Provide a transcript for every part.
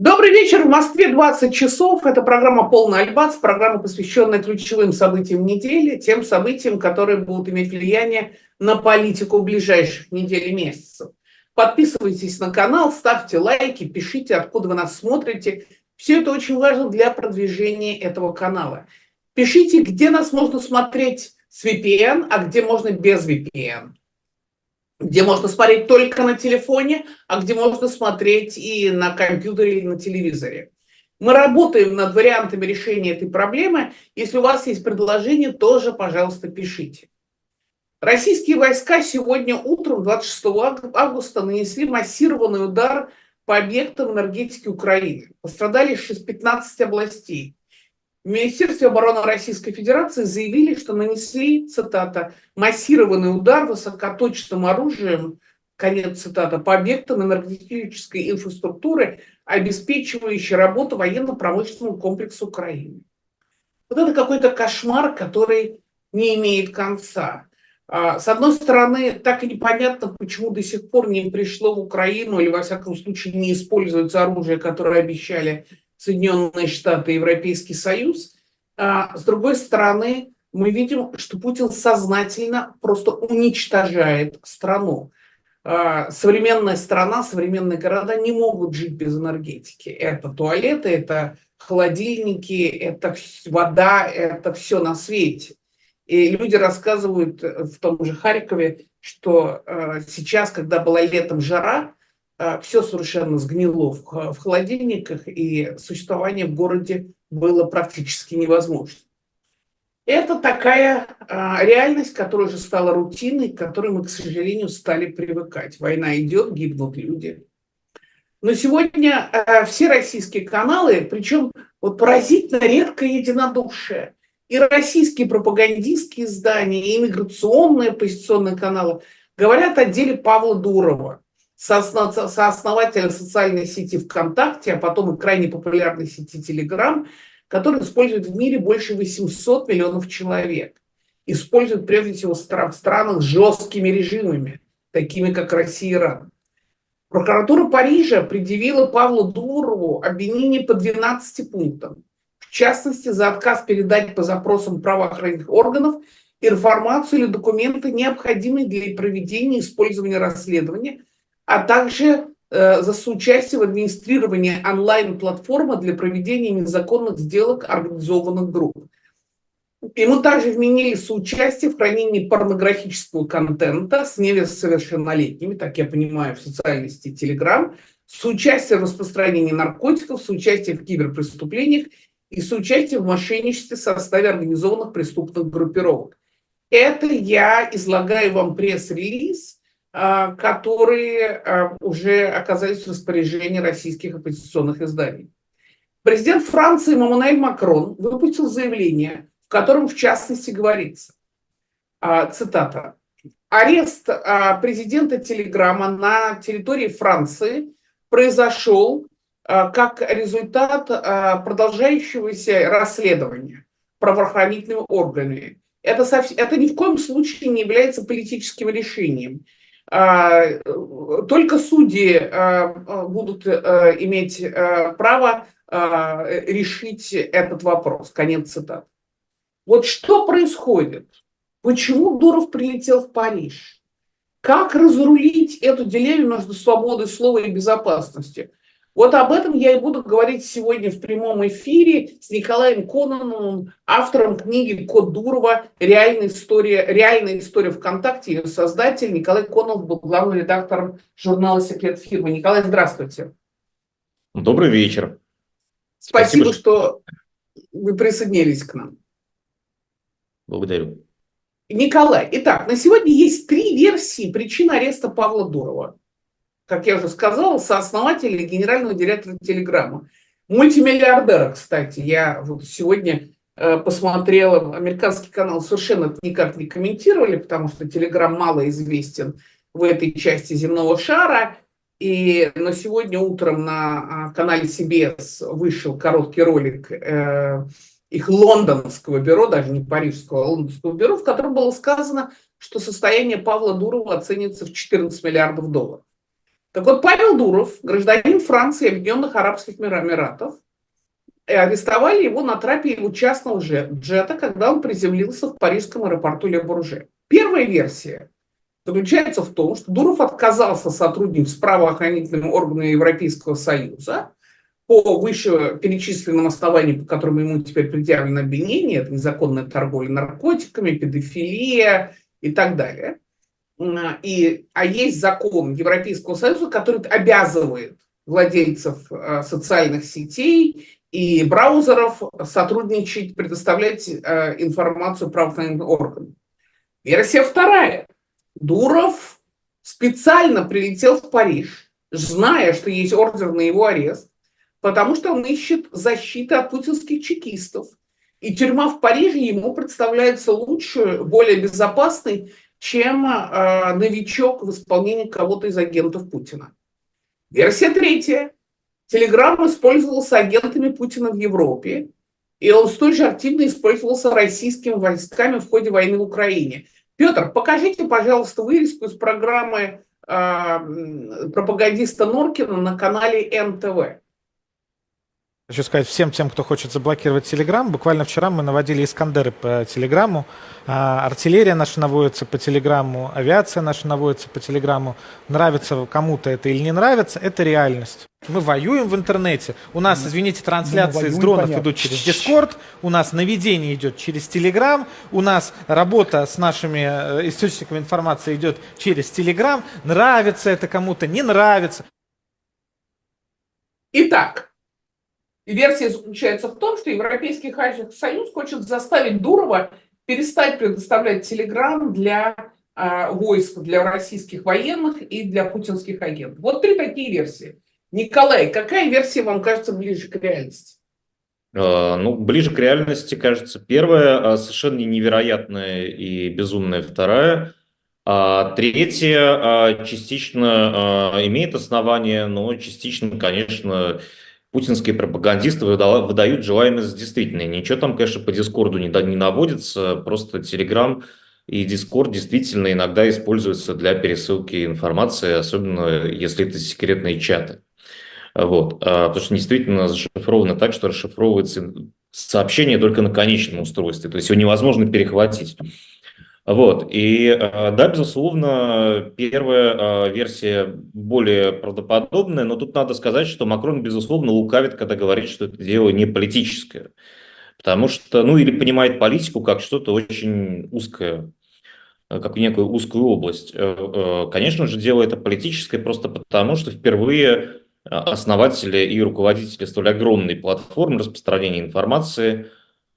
Добрый вечер. В Москве 20 часов. Это программа «Полный Альбац», программа, посвященная ключевым событиям недели, тем событиям, которые будут иметь влияние на политику ближайших недель и месяцев. Подписывайтесь на канал, ставьте лайки, пишите, откуда вы нас смотрите. Все это очень важно для продвижения этого канала. Пишите, где нас можно смотреть с VPN, а где можно без VPN. Где можно смотреть только на телефоне, а где можно смотреть и на компьютере, и на телевизоре. Мы работаем над вариантами решения этой проблемы. Если у вас есть предложение, тоже, пожалуйста, пишите. Российские войска сегодня утром, 26 августа, нанесли массированный удар по объектам энергетики Украины. Пострадали 15 областей. В Министерстве обороны Российской Федерации заявили, что нанесли, цитата, «массированный удар высокоточным оружием», конец цитата, по объектам энергетической инфраструктуры, обеспечивающей работу военно-промышленного комплекса Украины. Вот это какой-то кошмар, который не имеет конца. С одной стороны, так и непонятно, почему до сих пор не пришло в Украину, или, во всяком случае, не используется оружие, которое обещали Соединенные Штаты и Европейский Союз. С другой стороны, мы видим, что Путин сознательно просто уничтожает страну. Современная страна, современные города не могут жить без энергетики. Это туалеты, это холодильники, это вода, это все на свете. И люди рассказывают в том же Харькове, что сейчас, когда была летом жара, все совершенно сгнило в холодильниках, и существование в городе было практически невозможно. Это такая реальность, которая уже стала рутиной, к которой мы, к сожалению, стали привыкать. Война идет, гибнут люди. Но сегодня все российские каналы, причем вот поразительно редкое единодушие, и российские пропагандистские издания, и иммиграционные оппозиционные каналы говорят о деле Павла Дурова, сооснователя социальной сети ВКонтакте, а потом и крайне популярной сети Телеграм, который использует в мире больше 800 миллионов человек. Используют прежде всего в странах с жесткими режимами, такими как Россия и Иран. Прокуратура Парижа предъявила Павлу Дурову обвинение по 12 пунктам. В частности, за отказ передать по запросам правоохранительных органов информацию или документы, необходимые для проведения и использования расследования, а также за соучастие в администрировании онлайн-платформы для проведения незаконных сделок организованных групп. Ему также вменили соучастие в хранении порнографического контента с несовершеннолетними, так я понимаю, в социальной сети Telegram, соучастие в распространении наркотиков, соучастие в киберпреступлениях и соучастие в мошенничестве в составе организованных преступных группировок. Это я излагаю вам пресс-релиз, которые уже оказались в распоряжении российских оппозиционных изданий. Президент Франции Эммануэль Макрон выпустил заявление, в котором в частности говорится, цитата, «Арест президента Телеграма на территории Франции произошел как результат продолжающегося расследования правоохранительными органами. Это ни в коем случае не является политическим решением. Только судьи будут иметь право решить этот вопрос». Конец цитаты. Вот что происходит? Почему Дуров прилетел в Париж? Как разрулить эту дилемму между свободой слова и безопасностью? Вот об этом я и буду говорить сегодня в прямом эфире с Николаем Кононовым, автором книги «Код Дурова. Реальная история ВКонтакте», ее создатель. Николай Кононов был главным редактором журнала «Секрет фирмы». Николай, здравствуйте. Добрый вечер. Спасибо, что вы присоединились к нам. Благодарю. Николай, итак, на сегодня есть 3 версии причин ареста Павла Дурова. Как я уже сказала, сооснователя и генерального директора Телеграма. Мультимиллиардера, кстати. Я вот сегодня посмотрела, американский канал совершенно это никак не комментировали, потому что Телеграм мало известен в этой части земного шара. Но сегодня утром на канале CBS вышел короткий ролик их лондонского бюро, даже не парижского, а лондонского бюро, в котором было сказано, что состояние Павла Дурова оценивается в $14 миллиардов. Так вот, Павел Дуров, гражданин Франции и Объединенных Арабских Эмиратов, арестовали его на трапе его частного джета, когда он приземлился в парижском аэропорту Ле Бурже. Первая версия заключается в том, что Дуров отказался сотрудничать с правоохранительными органами Европейского Союза по вышеперечисленным основаниям, по которым ему теперь предъявлено обвинение, это незаконная торговля наркотиками, педофилия и так далее. А есть закон Европейского Союза, который обязывает владельцев социальных сетей и браузеров сотрудничать, предоставлять информацию правоохранительным органам. Версия вторая. Дуров специально прилетел в Париж, зная, что есть ордер на его арест, потому что он ищет защиты от путинских чекистов. И тюрьма в Париже ему представляется лучше, более безопасной, чем новичок в исполнении кого-то из агентов Путина. Версия третья. Телеграм использовался агентами Путина в Европе, и он столь же активно использовался российскими войсками в ходе войны в Украине. Петр, покажите, пожалуйста, вырезку из программы пропагандиста Норкина на канале НТВ. Хочу сказать всем тем, кто хочет заблокировать Телеграм. Буквально вчера мы наводили Искандеры по Телеграму. Артиллерия наша наводится по Телеграму, авиация наша наводится по Телеграму. Нравится кому-то это или не нравится, это реальность. Мы воюем в интернете. У нас, извините, трансляции с дронов идут через Discord, у нас наведение идет через Telegram, у нас работа с нашими источниками информации идет через Telegram. Нравится это кому-то, не нравится. Итак, версия заключается в том, что Европейский Союз хочет заставить Дурова перестать предоставлять Telegram для войск, для российских военных и для путинских агентов. Вот три такие версии. Николай, какая версия вам кажется ближе к реальности? Ну, ближе к реальности, кажется, первая, совершенно невероятная и безумная вторая. Третья частично имеет основание, но частично, конечно, путинские пропагандисты выдают желаемое за действительное. Ничего там, конечно, по Дискорду не наводится, просто Telegram и Discord действительно иногда используются для пересылки информации, особенно если это секретные чаты. Вот. Потому что действительно зашифровано так, что расшифровывается сообщение только на конечном устройстве, то есть его невозможно перехватить. Вот. И да, безусловно, первая версия более правдоподобная, но тут надо сказать, что Макрон, безусловно, лукавит, когда говорит, что это дело не политическое. Потому что, ну, или понимает политику как что-то очень узкое, как некую узкую область. Конечно же, дело это политическое просто потому, что впервые основатели и руководители столь огромной платформы распространения информации,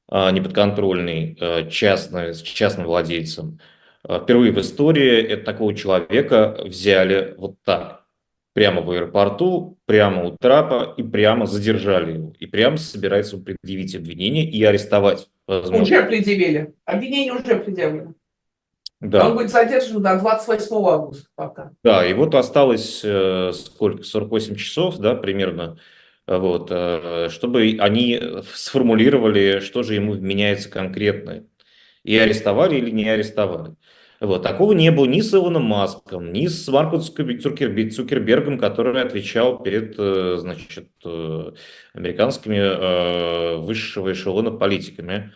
неподконтрольной частным владельцам, впервые в истории такого человека взяли вот так, прямо в аэропорту, прямо у трапа и прямо задержали его. И прямо собираются ему предъявить обвинение и арестовать. Возможно. Уже предъявили. Обвинение уже предъявлено. Да. Он будет задержан до 28 августа пока. Да, и вот осталось сколько, 48 часов, да, примерно, вот, чтобы они сформулировали, что же ему вменяется конкретно. И арестовали или не арестовали. Вот, такого не было ни с Илоном Маском, ни с Марком Цукербергом, который отвечал перед, значит, американскими высшего эшелона политиками.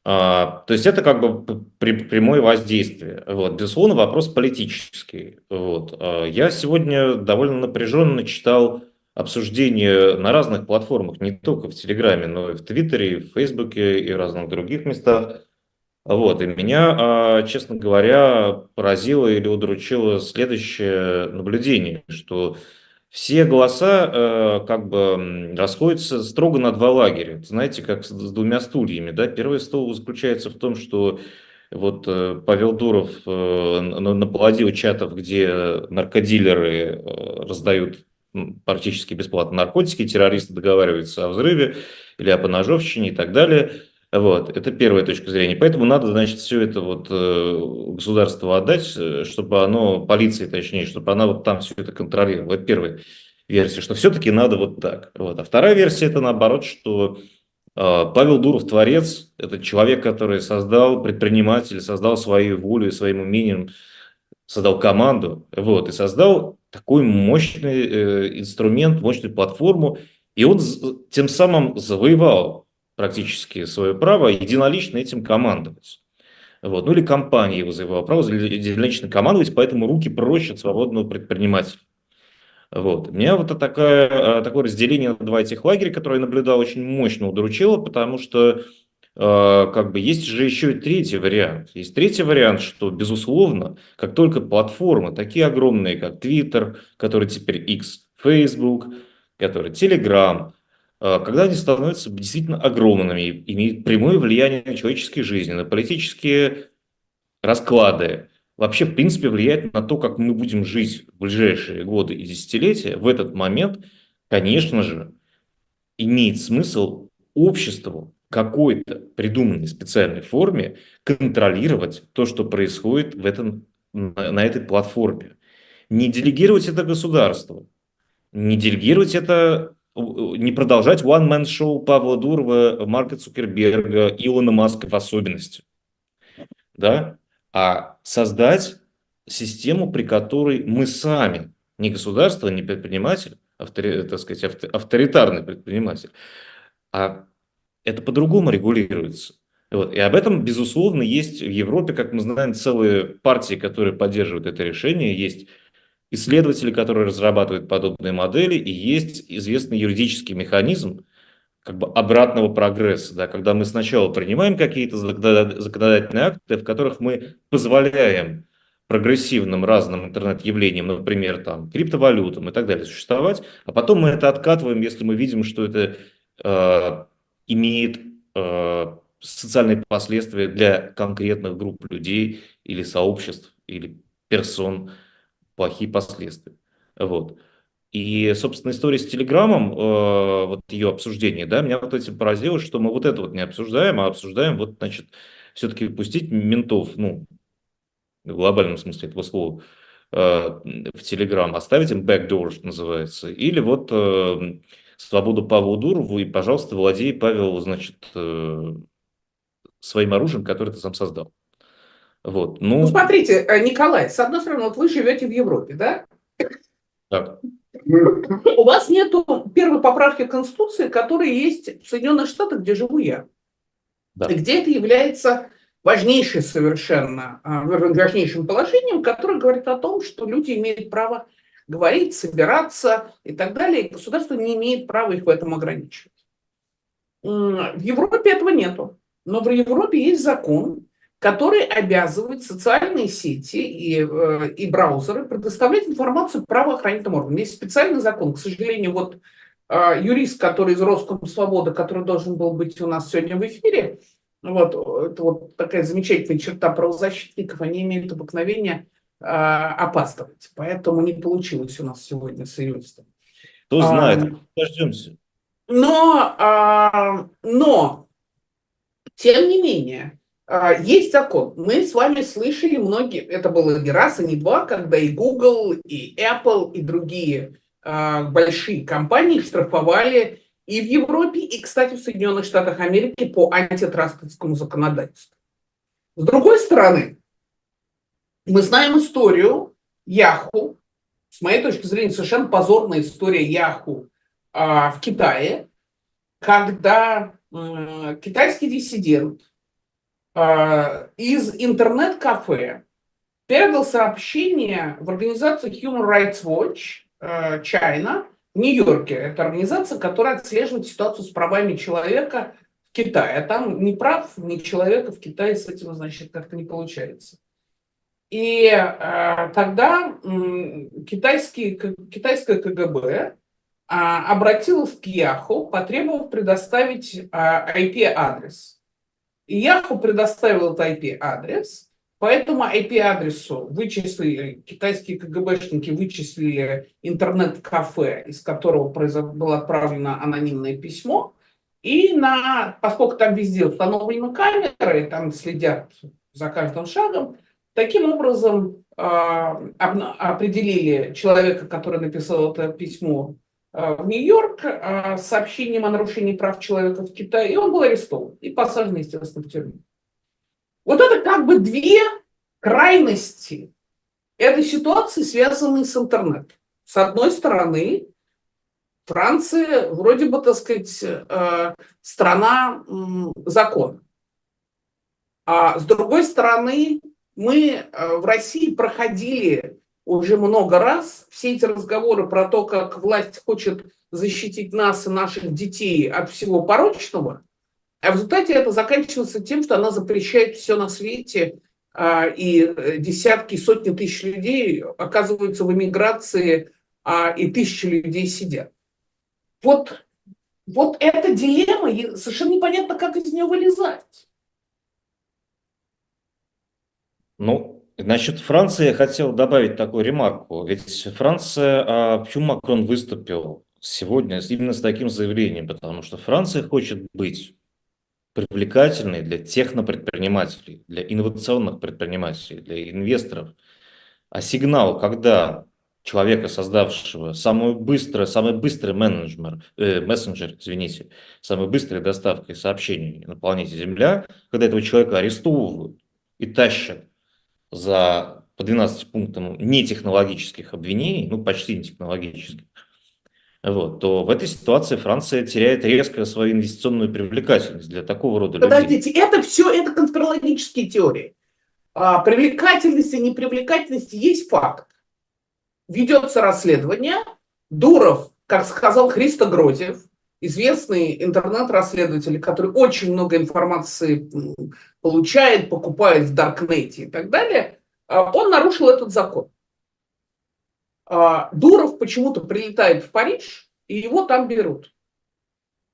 То есть это как бы прямое воздействие. Вот. Безусловно, вопрос политический. Вот. Я сегодня довольно напряженно читал обсуждения на разных платформах, не только в Телеграме, но и в Твиттере, и в Фейсбуке, и в разных других местах. Вот. И меня, честно говоря, поразило или удручило следующее наблюдение, что все голоса как бы расходятся строго на два лагеря. Знаете, как с двумя стульями. Да? Первый стул заключается в том, что вот Павел Дуров наплодил чатов, где наркодилеры раздают практически бесплатно наркотики, террористы договариваются о взрыве или о поножовщине и так далее. Вот, это первая точка зрения. Поэтому надо, значит, все это вот государству отдать, чтобы оно, полиции точнее, чтобы она вот там все это контролировала. Это первая версия, что все-таки надо вот так. Вот. А вторая версия это наоборот, что Павел Дуров творец, это человек, который создал, предприниматель, создал своей волей, своим умением, создал команду, вот, и создал такой мощный инструмент, мощную платформу, и он тем самым завоевал практически свое право единолично этим командовать. Вот. Ну или компания его завоевала право единолично командовать, поэтому руки прочь от свободного предпринимателя. Вот. Меня вот такое разделение на два этих лагеря, которое я наблюдал, очень мощно удручило, потому что как бы есть же еще и третий вариант. Есть третий вариант, что, безусловно, как только платформы, такие огромные, как Twitter, который теперь X, Facebook, который Telegram, когда они становятся действительно огромными, имеют прямое влияние на человеческие жизни, на политические расклады, вообще, в принципе, влияет на то, как мы будем жить в ближайшие годы и десятилетия, в этот момент, конечно же, имеет смысл обществу в какой-то придуманной специальной форме контролировать то, что происходит на этой платформе. Не делегировать это государству, не делегировать это, не продолжать one-man-шоу Павла Дурова, Марка Цукерберга, Илона Маска в особенности, да? А создать систему, при которой мы сами, не государство, не предприниматель, так сказать, авторитарный предприниматель, а это по-другому регулируется. Вот. И об этом, безусловно, есть в Европе, как мы знаем, целые партии, которые поддерживают это решение, есть исследователи, которые разрабатывают подобные модели, и есть известный юридический механизм как бы обратного прогресса, да, когда мы сначала принимаем какие-то законодательные акты, в которых мы позволяем прогрессивным разным интернет-явлениям, например, там, криптовалютам и так далее, существовать, а потом мы это откатываем, если мы видим, что это имеет социальные последствия для конкретных групп людей или сообществ, или персон, плохие последствия. Вот. И, собственно, история с Телеграмом, вот ее обсуждение, да, меня вот этим поразило, что мы вот это вот не обсуждаем, а обсуждаем, вот, значит, все-таки пустить ментов, ну, в глобальном смысле этого слова, в Телеграм, оставить им backdoor, что называется, или вот свободу Павлу Дурову и, пожалуйста, владей, Павел, значит, своим оружием, которое ты сам создал. Вот, Ну, смотрите, Николай, с одной стороны, вот вы живете в Европе, да? Так. У вас нету первой поправки Конституции, которая есть в Соединенных Штатах, где живу я. Да. И где это является важнейшим совершенно, важнейшим положением, которое говорит о том, что люди имеют право говорить, собираться и так далее, и государство не имеет права их в этом ограничивать. В Европе этого нету. Но в Европе есть закон, который обязывает социальные сети и браузеры предоставлять информацию правоохранительным органам. Есть специальный закон. К сожалению, вот юрист, который из Роскомсвободы, который должен был быть у нас сегодня в эфире, вот, это вот такая замечательная черта правозащитников, они имеют обыкновение опаздывать. Поэтому не получилось у нас сегодня с юристом. Кто знает, дождемся. Но, тем не менее, есть закон. Мы с вами слышали многие, это было не раз и не два, когда и Google, и Apple, и другие большие компании штрафовали и в Европе, и, кстати, в Соединенных Штатах Америки по антитрастовскому законодательству. С другой стороны, мы знаем историю Yahoo, с моей точки зрения, совершенно позорная история Yahoo в Китае, когда китайский диссидент из интернет-кафе передал сообщение в организацию Human Rights Watch China в Нью-Йорке. Это организация, которая отслеживает ситуацию с правами человека в Китае. А там ни прав, ни человека в Китае с этим, значит, как-то не получается. И тогда китайское КГБ обратилась к Yahoo, потребовав предоставить IP-адрес. И Yahoo предоставил этот IP-адрес, по этому IP-адресу китайские КГБшники вычислили интернет-кафе, из которого было отправлено анонимное письмо, и поскольку там везде установлены камеры, там следят за каждым шагом, таким образом определили человека, который написал это письмо в Нью-Йорк с сообщением о нарушении прав человека в Китае, и он был арестован и посажен, естественно, в тюрьму. Вот это как бы две крайности этой ситуации, связанные с интернетом. С одной стороны, Франция вроде бы, так сказать, страна закона. А с другой стороны, мы в России проходили уже много раз все эти разговоры про то, как власть хочет защитить нас и наших детей от всего порочного, а в результате это заканчивается тем, что она запрещает все на свете, и десятки, сотни тысяч людей оказываются в эмиграции, и тысячи людей сидят. Вот эта дилемма, и совершенно непонятно, как из нее вылезать. Ну, насчет Франции я хотел добавить такую ремарку. Ведь Франция, почему Макрон выступил сегодня именно с таким заявлением? Потому что Франция хочет быть привлекательной для технопредпринимателей, для инновационных предпринимателей, для инвесторов. А сигнал, когда человека, создавшего самый быстрый мессенджер, извините, самой быстрой доставкой сообщений на планете Земля, когда этого человека арестовывают и тащат по 12 пунктам нетехнологических обвинений, ну почти нетехнологических, вот, то в этой ситуации Франция теряет резко свою инвестиционную привлекательность для такого рода людей. Подождите, это все, это конспирологические теории. Привлекательность и непривлекательность есть факт. Ведется расследование. Дуров, как сказал Христо Грозев, известный интернет-расследователь, который очень много информации получает, покупает в Даркнете и так далее, он нарушил этот закон. Дуров почему-то прилетает в Париж, и его там берут.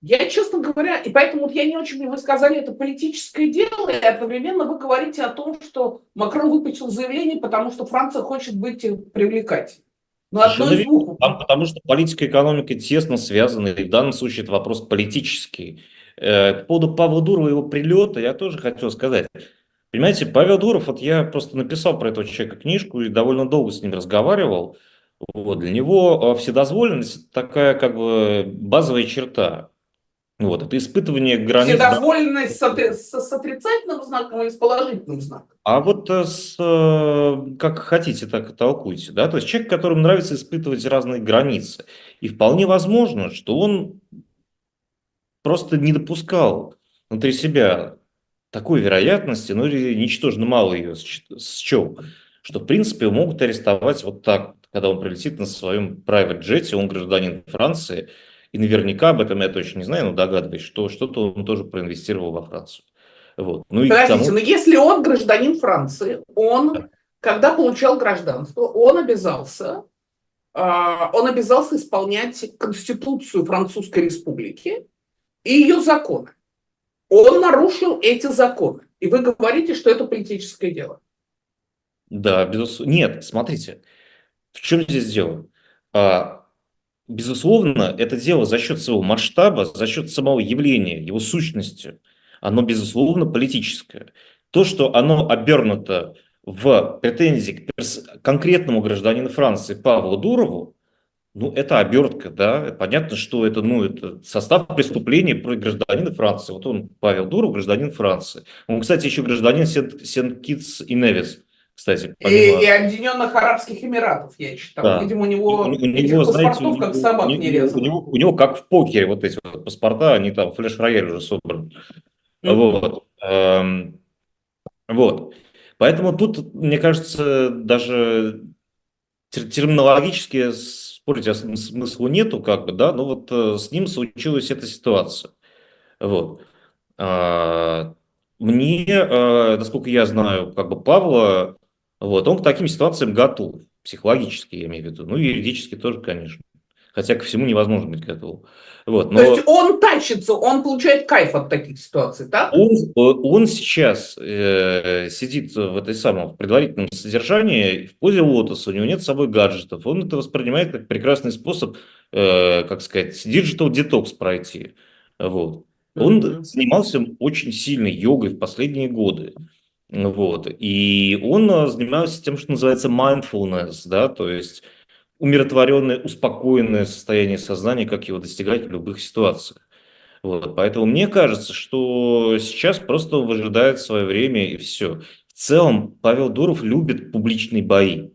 Я, честно говоря, и поэтому я не очень, вы сказали, это политическое дело, и одновременно вы говорите о том, что Макрон выпустил заявление, потому что Франция хочет быть привлекательной. Но одно из двух. Потому что политика и экономика тесно связаны, и в данном случае это вопрос политический. По поводу Павла Дурова и его прилета я тоже хотел сказать. Понимаете, Павел Дуров, вот я просто написал про этого человека книжку и довольно долго с ним разговаривал. Вот, для него вседозволенность такая как бы базовая черта. Вот, это испытывание границ. Вседозволенность с отрицательным знаком или с положительным знаком? А вот как хотите, так и толкуйте. Да? То есть человек, которому нравится испытывать разные границы. И вполне возможно, что он просто не допускал внутри себя такой вероятности, ну или ничтожно мало ее счел, что в принципе его могут арестовать вот так, когда он прилетит на своем private джете, он гражданин Франции, и наверняка об этом я точно не знаю, но догадываюсь, что что-то он тоже проинвестировал во Францию. Вот. Ну, подождите, но если он гражданин Франции, он, когда получал гражданство, он обязался исполнять Конституцию Французской Республики и ее законы. Он нарушил эти законы. И вы говорите, что это политическое дело. Да, безусловно. Нет, смотрите, в чем здесь дело? Безусловно, это дело за счет своего масштаба, за счет самого явления, его сущности, оно, безусловно, политическое. То, что оно обернуто в претензии к конкретному гражданину Франции Павлу Дурову, ну, это обертка, да, понятно, что это, ну, это состав преступления про гражданина Франции. Вот он, Павел Дуров, гражданин Франции. Он, кстати, еще гражданин Сент-Китс и Невис, кстати. Помимо... И Объединенных Арабских Эмиратов, я читал. Да. Видимо, у него этих паспортов, как собак не резано. У него как в покере вот эти вот паспорта, они там флеш-рояль уже собраны. Вот. Вот. Поэтому тут, мне кажется, даже терминологически спорить смысла нету, как бы, да, но вот с ним случилась эта ситуация. Вот. Мне, насколько я знаю, как бы Павла, вот, он к таким ситуациям готов, психологически, я имею в виду, ну, юридически тоже, конечно. Хотя ко всему невозможно быть готовым. Вот, но... То есть он тащится, он получает кайф от таких ситуаций, так? Он сейчас сидит в этой самом предварительном содержании в позе лотоса, у него нет с собой гаджетов, он это воспринимает как прекрасный способ, как сказать, digital detox пройти. Вот. Он занимался очень сильной йогой в последние годы. Вот. И он занимался тем, что называется mindfulness, да, то есть умиротворенное, успокоенное состояние сознания, как его достигать в любых ситуациях. Вот, поэтому мне кажется, что сейчас просто он выжидает свое время и все. В целом Павел Дуров любит публичные бои.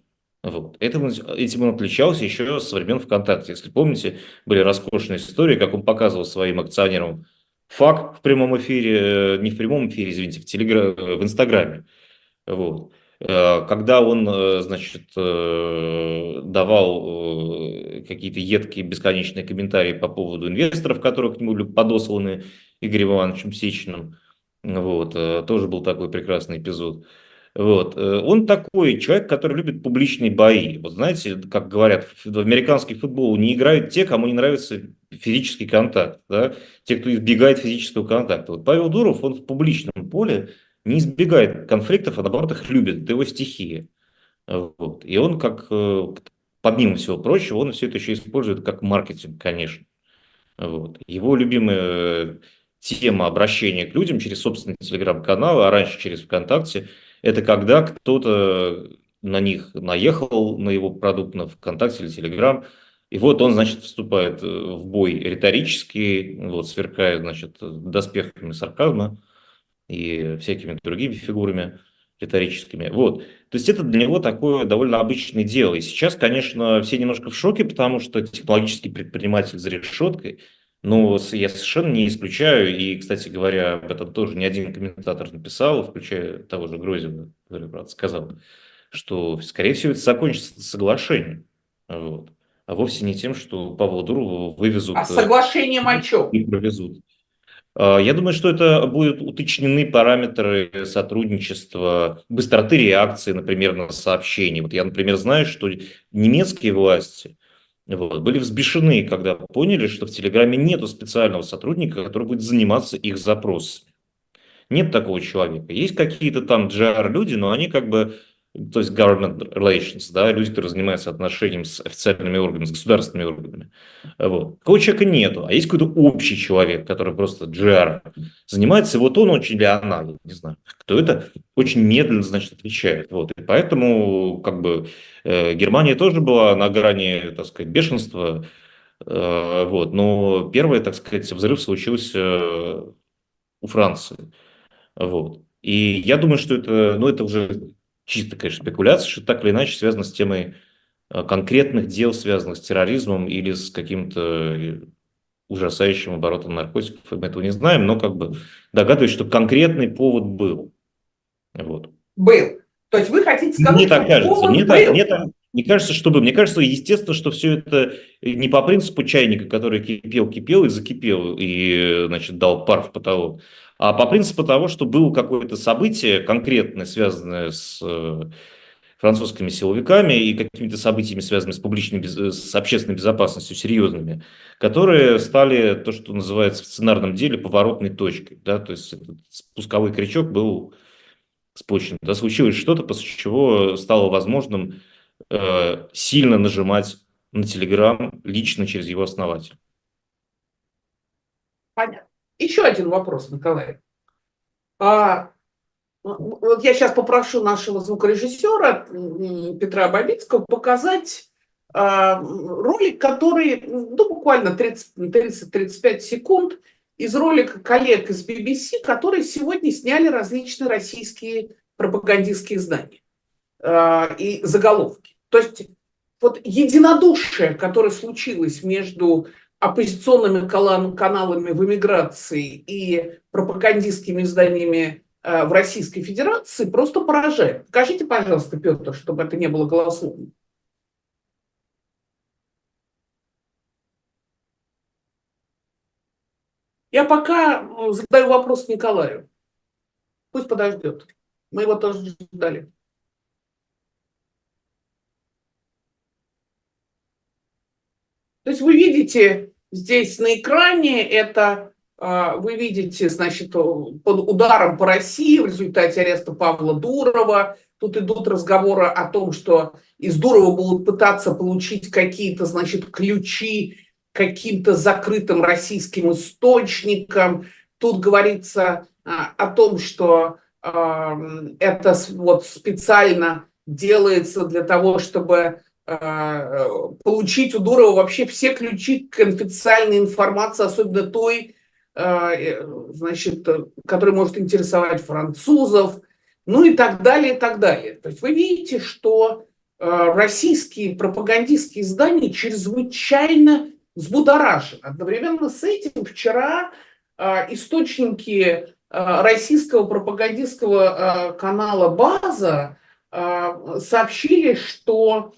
Вот. Этим он отличался еще со времен ВКонтакте. Если помните, были роскошные истории, как он показывал своим акционерам факт в прямом эфире, не в прямом эфире, извините, в Инстаграме. Вот. Когда он, значит, давал какие-то едкие бесконечные комментарии по поводу инвесторов, которые к нему были подосланы Игорем Ивановичем Сечиным, вот, тоже был такой прекрасный эпизод. Вот. Он такой человек, который любит публичные бои. Вот знаете, как говорят, в американский футбол не играют те, кому не нравится физический контакт, да? Те, кто избегает физического контакта. Вот Павел Дуров, он в публичном поле не избегает конфликтов, а наоборот их любит, это его стихия. Вот. И он как, помимо всего прочего, он все это еще использует как маркетинг, конечно. Вот. Его любимая тема обращения к людям через собственный телеграм-канал, а раньше через ВКонтакте, это когда кто-то на них наехал, на его продукт на ВКонтакте или Телеграм, и вот он, значит, вступает в бой риторический, вот, сверкая, значит, доспехами сарказма и всякими другими фигурами риторическими. Вот. То есть это для него такое довольно обычное дело. И сейчас, конечно, все немножко в шоке, потому что технологический предприниматель за решеткой. Но я совершенно не исключаю, и, кстати говоря, об этом тоже не один комментатор написал, включая того же Грозева, который, правда, сказал, что, скорее всего, это закончится соглашением. Вот. А вовсе не тем, что Павла Дурова вывезут А с соглашением о чем? и провезут. Я думаю, что это будут уточнены параметры сотрудничества, быстроты реакции, например, на сообщения. Вот я, например, знаю, что немецкие власти вот, были взбешены, когда поняли, что в Телеграме нету специального сотрудника, который будет заниматься их запросами. Нет такого человека. Есть какие-то там GR-люди, но они как бы, то есть government relations, да, люди, которые занимаются отношениями с официальными органами, с государственными органами. Вот. Такого человека нету. А есть какой-то общий человек, который просто GR занимается, и вот он очень, или она, я не знаю, кто это, очень медленно, значит, отвечает. Вот. И поэтому, как бы, Германия тоже была на грани, так сказать, бешенства, вот. Но первый, так сказать, взрыв случился у Франции. Вот. И я думаю, что это, ну, это уже чисто, конечно, спекуляция, что так или иначе связано с темой конкретных дел, связанных с терроризмом или с каким-то ужасающим оборотом наркотиков. Мы этого не знаем, но как бы догадываюсь, что конкретный повод был. Вот. Был. То есть вы хотите сказать, Мне так что кажется. повод был? Мне кажется, что был. Мне кажется, естественно, что все это не по принципу чайника, который кипел и закипел, и, значит, дал пар в потолок, а по принципу того, что было какое-то событие конкретное, связанное с французскими силовиками и какими-то событиями, связанными с общественной безопасностью, серьезными, которые стали то, что называется в сценарном деле поворотной точкой. Да? То есть этот спусковой крючок был спущен. Да, случилось что-то, после чего стало возможным сильно нажимать на Телеграм лично через его основателя. Понятно. Еще один вопрос, Николай. Вот я сейчас попрошу нашего звукорежиссера Петра Бабицкого показать ролик, который, ну, буквально 30-35 секунд из ролика коллег из BBC, которые сегодня сняли различные российские пропагандистские издания и заголовки. То есть вот единодушие, которое случилось между оппозиционными каналами в эмиграции и пропагандистскими изданиями в Российской Федерации, просто поражает. Покажите, пожалуйста, Петр, чтобы это не было голословно. Я пока задаю вопрос Николаю. Пусть подождет. Мы его тоже ждали. То есть вы видите здесь на экране это, вы видите, значит, под ударом по России в результате ареста Павла Дурова. Тут идут разговоры о том, что из Дурова будут пытаться получить какие-то, значит, ключи к каким-то закрытым российским источникам. Тут говорится о том, что это вот специально делается для того, чтобы получить у Дурова вообще все ключи к конфиденциальной информации, особенно той, значит, которая может интересовать французов, ну и так далее, и так далее. То есть вы видите, что российские пропагандистские издания чрезвычайно взбудоражены. Одновременно с этим вчера источники российского пропагандистского канала «База» сообщили, что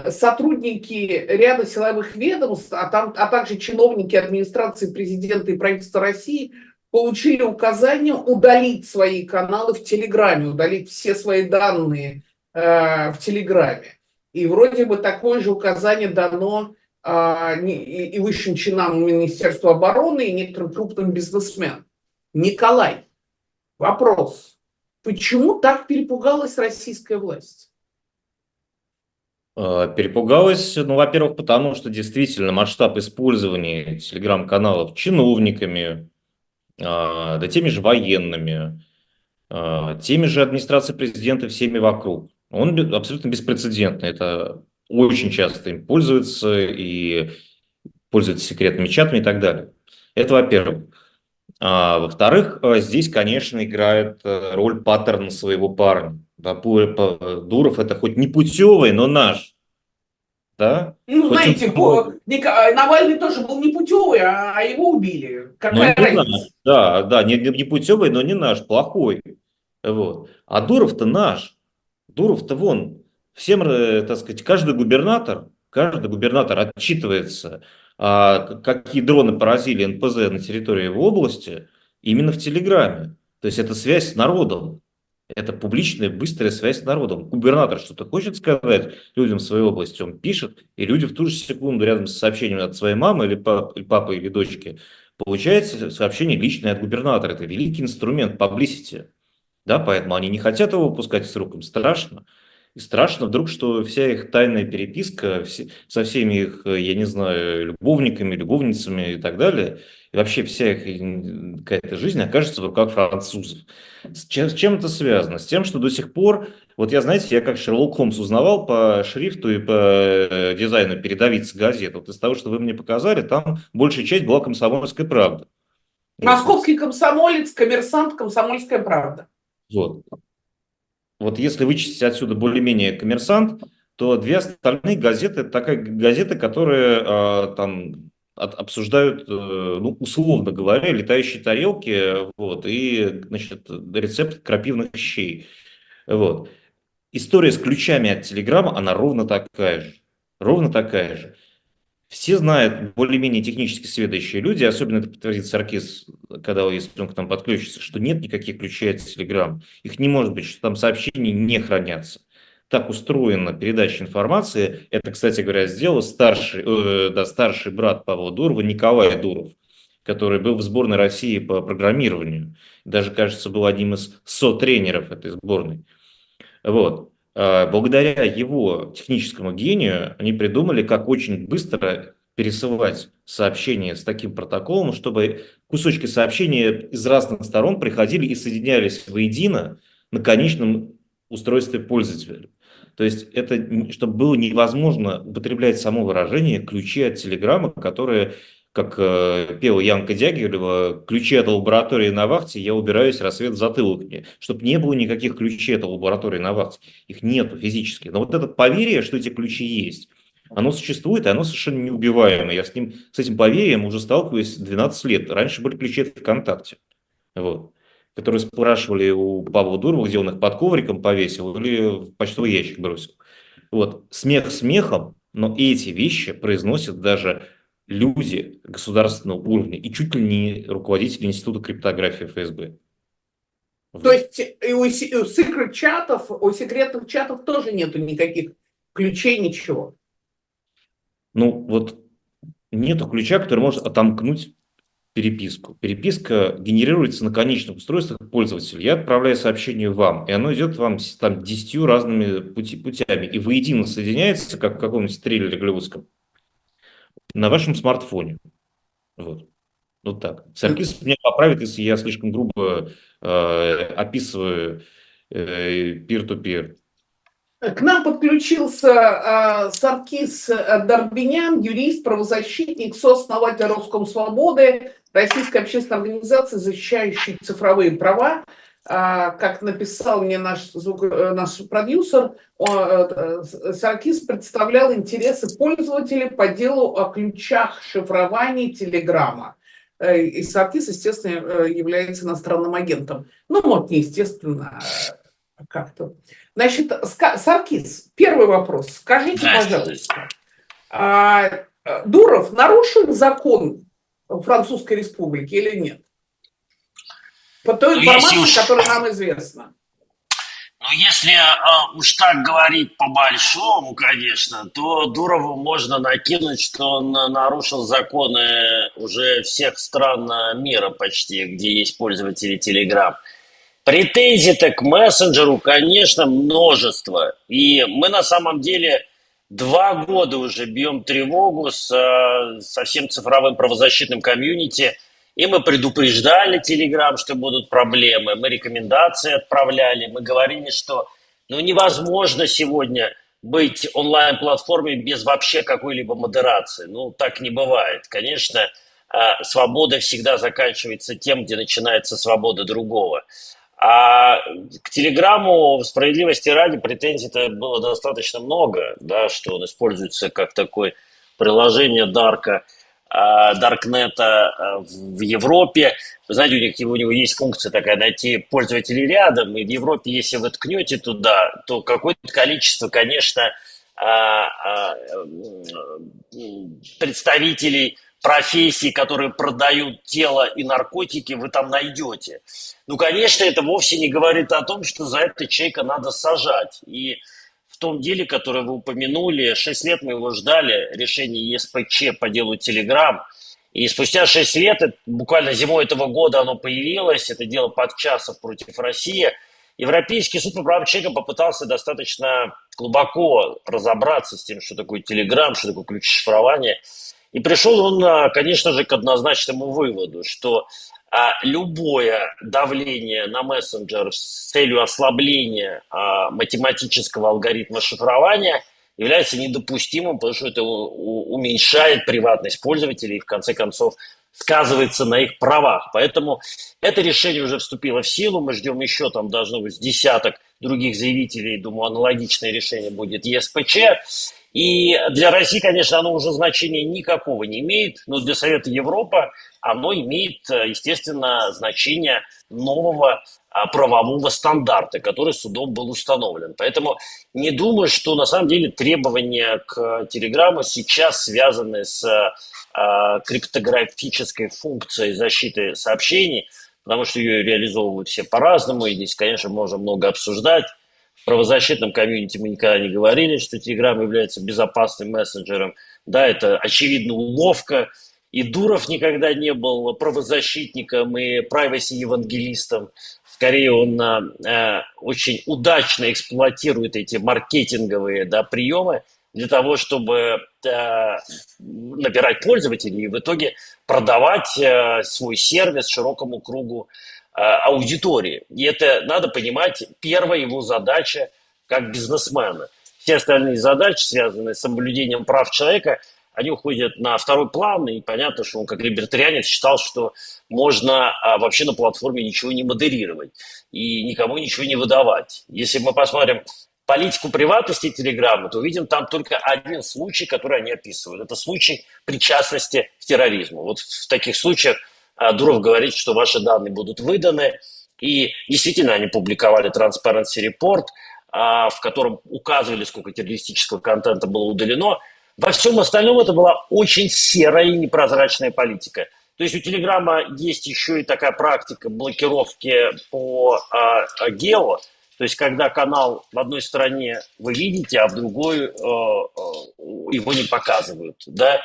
сотрудники ряда силовых ведомств, а также чиновники администрации президента и правительства России получили указание удалить свои каналы в Телеграме, удалить все свои данные в Телеграме. И вроде бы такое же указание дано и высшим чинам Министерства обороны, и некоторым крупным бизнесменам. Николай, вопрос. Почему так перепугалась российская власть? Перепугалась, ну, во-первых, потому что действительно масштаб использования телеграм-каналов чиновниками, да теми же военными, теми же администрацией президента, всеми вокруг, он абсолютно беспрецедентный. Это очень часто им пользуются и пользуются секретными чатами и так далее. Это во-первых. Во-вторых, здесь, конечно, играет роль паттерна своего парня. Да, Дуров это хоть не путевый, но наш. Да? Ну, Хоть знаете, Навальный тоже был не путевый, а его убили. Какая но не разница? наш. Да, да, не путевый, но не наш, плохой. Вот. А Дуров-то наш. Дуров-то вон, всем, так сказать, каждый губернатор отчитывается, какие дроны поразили НПЗ на территории его области, именно в Телеграме. То есть это связь с народом. Это публичная, быстрая связь с народом. Губернатор что-то хочет сказать людям в своей области, он пишет, и люди в ту же секунду рядом с сообщением от своей мамы или папы или дочки получают сообщение личное от губернатора. Это великий инструмент publicity. Да, поэтому они не хотят его выпускать из рук, им страшно. И страшно вдруг, что вся их тайная переписка со всеми их, я не знаю, любовниками, любовницами и так далее, и вообще вся их какая-то жизнь окажется в руках французов. С чем это связано? С тем, что до сих пор, вот я, знаете, я как Шерлок Холмс узнавал по шрифту и по дизайну передовиц газет. Вот из того, что вы мне показали, там большая часть была «Комсомольская правда». Московский комсомолец, коммерсант, «Комсомольская правда». Вот. Вот если вычесть отсюда более-менее «Коммерсант», то две остальные газеты, это такая газета, которые там обсуждают, ну, условно говоря, летающие тарелки, вот, и, значит, рецепт крапивных щей. Вот. История с ключами от Телеграма, она ровно такая же. Ровно такая же. Все знают, более-менее технически сведущие люди, особенно это подтвердит Саркис, если он к нам подключится, что нет никаких ключей от Telegram. Их не может быть, что там сообщения не хранятся. Так устроена передача информации. Это, кстати говоря, сделал старший брат Павла Дурова, Николай Дуров, который был в сборной России по программированию. Даже, кажется, был одним из сотренеров этой сборной. Вот. Благодаря его техническому гению они придумали, как очень быстро пересылать сообщения с таким протоколом, чтобы кусочки сообщения из разных сторон приходили и соединялись воедино на конечном устройстве пользователя. То есть это, чтобы было невозможно употреблять само выражение «ключи от Телеграма», которые, как пела Янка Дягилева, ключи от лаборатории на вахте, я убираюсь, рассвет затылок мне. Чтобы не было никаких ключей от лаборатории на вахте. Их нету физически. Но вот это поверье, что эти ключи есть, оно существует, и оно совершенно неубиваемо. Я с этим поверьем уже сталкиваюсь 12 лет. Раньше были ключи от ВКонтакте, вот, которые спрашивали у Павла Дурова, где он их под ковриком повесил или в почтовый ящик бросил. Вот. Смех смехом, но эти вещи произносят даже люди государственного уровня и чуть ли не руководители Института криптографии ФСБ. То есть и у секрет-чатов, у секретных чатов тоже нету никаких ключей, ничего. Ну вот нету ключа, который может отомкнуть переписку. Переписка генерируется на конечных устройствах пользователя. Я отправляю сообщение вам, и оно идет вам там 10 разными путями, и воедино соединяется, как в каком-нибудь триллере голливудском, на вашем смартфоне. Вот. Вот так. Саркис меня поправит, если я слишком грубо описываю peer-to-peer. К нам подключился Саркис Дарбинян, юрист, правозащитник, сооснователь Роскомсвободы, российской общественной организации, защищающей цифровые права. как написал мне наш продюсер, Саркис представлял интересы пользователей по делу о ключах шифрований Телеграма. И Саркис, естественно, является иностранным агентом. Ну, вот, неестественно, как-то. Значит, Саркис, первый вопрос. Скажите, пожалуйста, Дуров нарушил закон Французской Республики или нет? По той информации, которая нам известна. Ну, если уж так говорить по-большому, конечно, то Дурову можно накинуть, что он нарушил законы уже всех стран мира почти, где есть пользователи Telegram. Претензий-то к мессенджеру, конечно, множество. И мы на самом деле 2 года уже бьем тревогу со всем цифровым правозащитным комьюнити. И мы предупреждали Telegram, что будут проблемы, мы рекомендации отправляли, мы говорили, что невозможно сегодня быть онлайн-платформой без вообще какой-либо модерации. Ну, так не бывает. Конечно, свобода всегда заканчивается тем, где начинается свобода другого. А к Телеграму, справедливости ради, претензий-то было достаточно много, да, что он используется как такое приложение Даркнета в Европе. Вы знаете, у него есть функция такая найти пользователей рядом, и в Европе, если вы ткнете туда, то какое-то количество, конечно, представителей профессий, которые продают тело и наркотики, вы там найдете. Ну, конечно, это вовсе не говорит о том, что за это человека надо сажать. И в том деле, которое вы упомянули, 6 лет мы его ждали, решение ЕСПЧ по делу Telegram. И спустя 6 лет, буквально зимой этого года оно появилось, это дело Подчасов против России. Европейский суд по правам человека попытался достаточно глубоко разобраться с тем, что такое Telegram, что такое ключ шифрования. И пришел он, конечно же, к однозначному выводу, что любое давление на мессенджер с целью ослабления математического алгоритма шифрования является недопустимым, потому что это уменьшает приватность пользователей и, в конце концов, сказывается на их правах. Поэтому это решение уже вступило в силу. Мы ждем еще, там должно быть десяток других заявителей. Думаю, аналогичное решение будет ЕСПЧ. И для России, конечно, оно уже значения никакого не имеет, но для Совета Европы оно имеет, естественно, значение нового правового стандарта, который судом был установлен. Поэтому не думаю, что на самом деле требования к Телеграму сейчас связаны с криптографической функцией защиты сообщений, потому что ее реализовывают все по-разному, и здесь, конечно, можно много обсуждать. В правозащитном комьюнити мы никогда не говорили, что Telegram является безопасным мессенджером. Да, это очевидно уловка. И Дуров никогда не был правозащитником и privacy-евангелистом. Скорее, он очень удачно эксплуатирует эти маркетинговые приемы для того, чтобы набирать пользователей и в итоге продавать свой сервис широкому кругу аудитории. И это, надо понимать, первая его задача как бизнесмена. Все остальные задачи, связанные с соблюдением прав человека, они уходят на второй план, и понятно, что он как либертарианец считал, что можно вообще на платформе ничего не модерировать и никому ничего не выдавать. Если мы посмотрим политику приватности Телеграма, то увидим там только один случай, который они описывают. Это случай причастности к терроризму. Вот в таких случаях Дуров говорит, что ваши данные будут выданы. И действительно они публиковали Transparency Report, в котором указывали, сколько террористического контента было удалено. Во всем остальном это была очень серая и непрозрачная политика. То есть у Телеграма есть еще и такая практика блокировки по гео. То есть когда канал в одной стране вы видите, а в другой его не показывают. Да?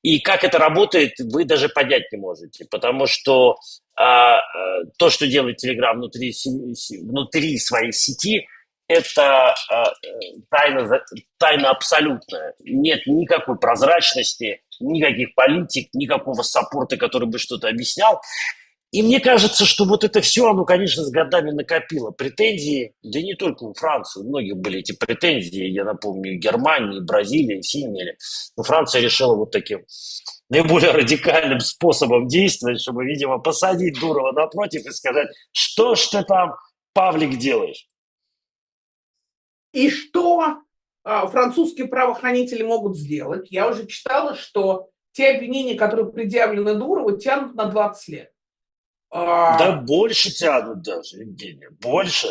И как это работает, вы даже понять не можете. Потому что то, что делает Telegram внутри своей сети, это тайна абсолютная. Нет никакой прозрачности, никаких политик, никакого саппорта, который бы что-то объяснял. И мне кажется, что вот это все, оно, конечно, с годами накопило претензии, да не только у Франции, у многих были эти претензии, я напомню, и Германия, и Бразилия, и все имели. Но Франция решила вот таким наиболее радикальным способом действовать, чтобы, видимо, посадить Дурова напротив и сказать, что ж ты там, Павлик, делаешь? И что французские правоохранители могут сделать? Я уже читала, что те обвинения, которые предъявлены Дурову, тянут на 20 лет. Да больше тянут даже, Евгения, больше.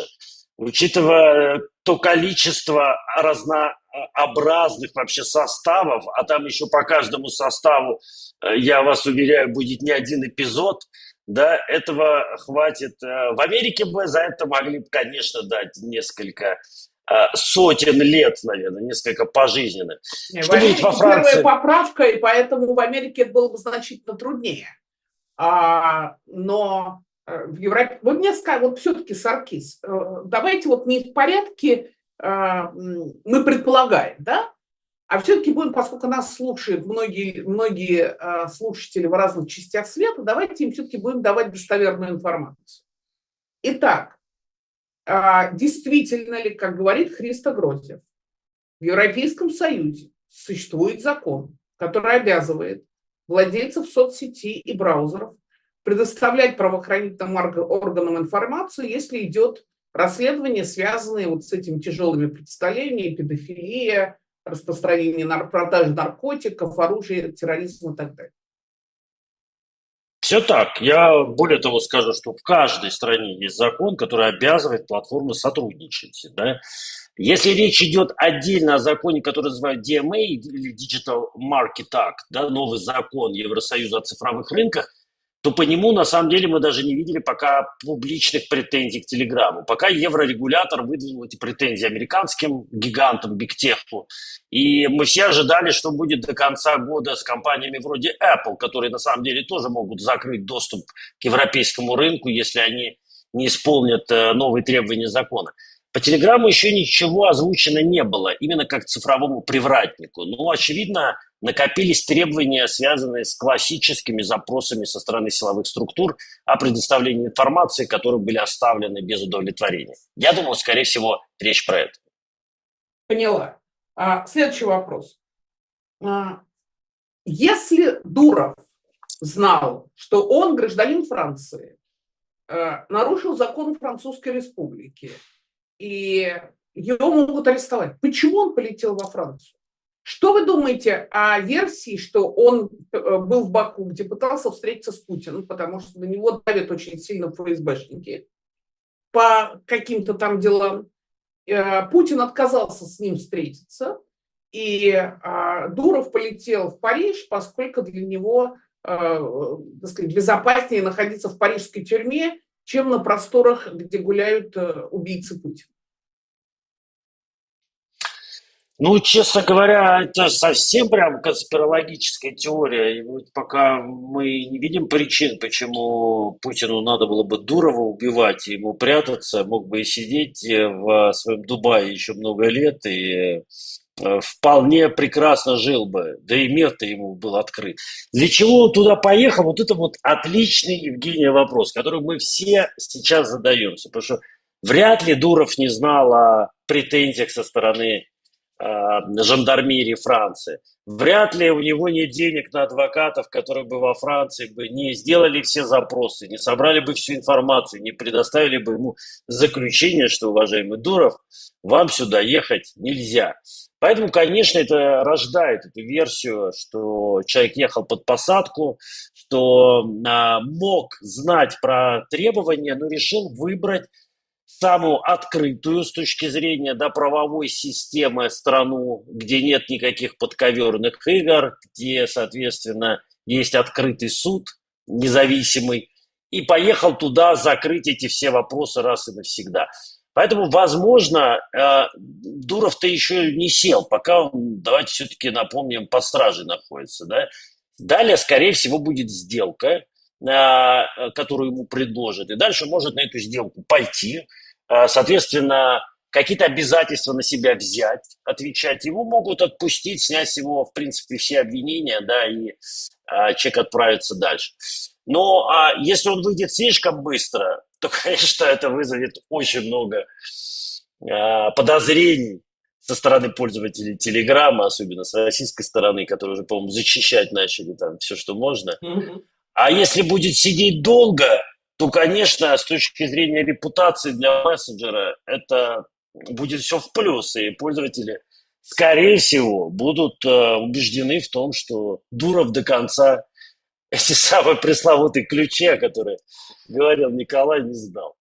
Учитывая то количество разнообразных вообще составов, а там еще по каждому составу, я вас уверяю, будет не один эпизод, да, этого хватит. В Америке бы за это могли, конечно, дать несколько сотен лет, наверное, несколько пожизненных. В Что будет во Америке Франции? первая поправка, и поэтому в Америке это было бы значительно труднее. Но в Европе... Вот мне скажут, вот все-таки, Саркис, давайте вот не в порядке мы предполагаем, да? А все-таки будем, поскольку нас слушают многие слушатели в разных частях света, давайте им все-таки будем давать достоверную информацию. Итак, действительно ли, как говорит Христо Грозев, в Европейском Союзе существует закон, который обязывает владельцев соцсетей и браузеров предоставлять правоохранительным органам информацию, если идет расследование, связанное вот с этими тяжелыми преступлениями, педофилия, распространение, продажи наркотиков, оружия, терроризма и так далее. Все так. Я более того скажу, что в каждой стране есть закон, который обязывает платформы сотрудничать. Да? Если речь идет отдельно о законе, который называют DMA или Digital Market Act, да, новый закон Евросоюза о цифровых рынках, то по нему, на самом деле, мы даже не видели пока публичных претензий к Телеграму. Пока еврорегулятор выдвинул эти претензии американским гигантам, бигтеху. И мы все ожидали, что будет до конца года с компаниями вроде Apple, которые, на самом деле, тоже могут закрыть доступ к европейскому рынку, если они не исполнят новые требования закона. По Телеграму еще ничего озвучено не было, именно как цифровому привратнику. Но, очевидно, накопились требования, связанные с классическими запросами со стороны силовых структур о предоставлении информации, которые были оставлены без удовлетворения. Я думаю, скорее всего, речь про это. Поняла. Следующий вопрос. Если Дуров знал, что он гражданин Франции, нарушил закон Французской Республики, и его могут арестовать, почему он полетел во Францию? Что вы думаете о версии, что он был в Баку, где пытался встретиться с Путиным, потому что на него давят очень сильно ФСБшники по каким-то там делам? Путин отказался с ним встретиться, и Дуров полетел в Париж, поскольку для него, так сказать, безопаснее находиться в парижской тюрьме, чем на просторах, где гуляют убийцы Путина. Ну, честно говоря, это совсем прям конспирологическая теория. И вот пока мы не видим причин, почему Путину надо было бы Дурова убивать и ему прятаться, мог бы и сидеть в своем Дубае еще много лет и вполне прекрасно жил бы, да и мир-то ему был открыт. Для чего он туда поехал? Вот это вот отличный, Евгений, вопрос, который мы все сейчас задаемся. Потому что вряд ли Дуров не знал о претензиях со стороны жандармерии Франции. Вряд ли у него нет денег на адвокатов, которые бы во Франции бы не сделали все запросы, не собрали бы всю информацию, не предоставили бы ему заключение, что, уважаемый Дуров, вам сюда ехать нельзя. Поэтому, конечно, это рождает эту версию, что человек ехал под посадку, что мог знать про требования, но решил выбрать самую открытую с точки зрения правовой системы страну, где нет никаких подковерных игр, где, соответственно, есть открытый суд независимый, и поехал туда закрыть эти все вопросы раз и навсегда. Поэтому, возможно, Дуров-то еще не сел, пока он, давайте все-таки напомним, под стражей находится. Да? Далее, скорее всего, будет сделка, которую ему предложат, и дальше может на эту сделку пойти, соответственно, какие-то обязательства на себя взять, отвечать. Его могут отпустить, снять с него, в принципе, все обвинения, да, и человек отправится дальше. Но если он выйдет слишком быстро, то, конечно, это вызовет очень много подозрений со стороны пользователей Телеграма, особенно с российской стороны, которые уже, по-моему, зачищать начали там все, что можно. Мгм. А если будет сидеть долго, то, конечно, с точки зрения репутации для мессенджера это будет все в плюс, и пользователи, скорее всего, будут убеждены в том, что Дуров до конца эти самые пресловутые ключи, о которых говорил Николай, не сдал.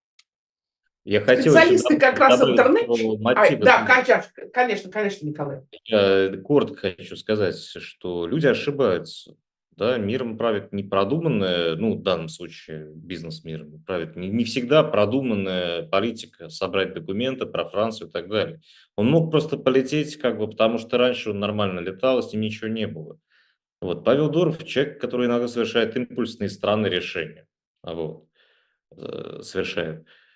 Я хотел еще Специалисты как раз добавить, интернет... что мотивы, да, знаешь, конечно, Николай. я коротко хочу сказать, что люди ошибаются. Да, миром правит не продуманная, ну, в данном случае бизнес-миром правит не всегда продуманная политика, собрать документы про Францию и так далее. Он мог просто полететь, как бы, потому что раньше он нормально летал, и с ним ничего не было. Вот. Павел Дуров — человек, который иногда совершает импульсные странные решения. Вот.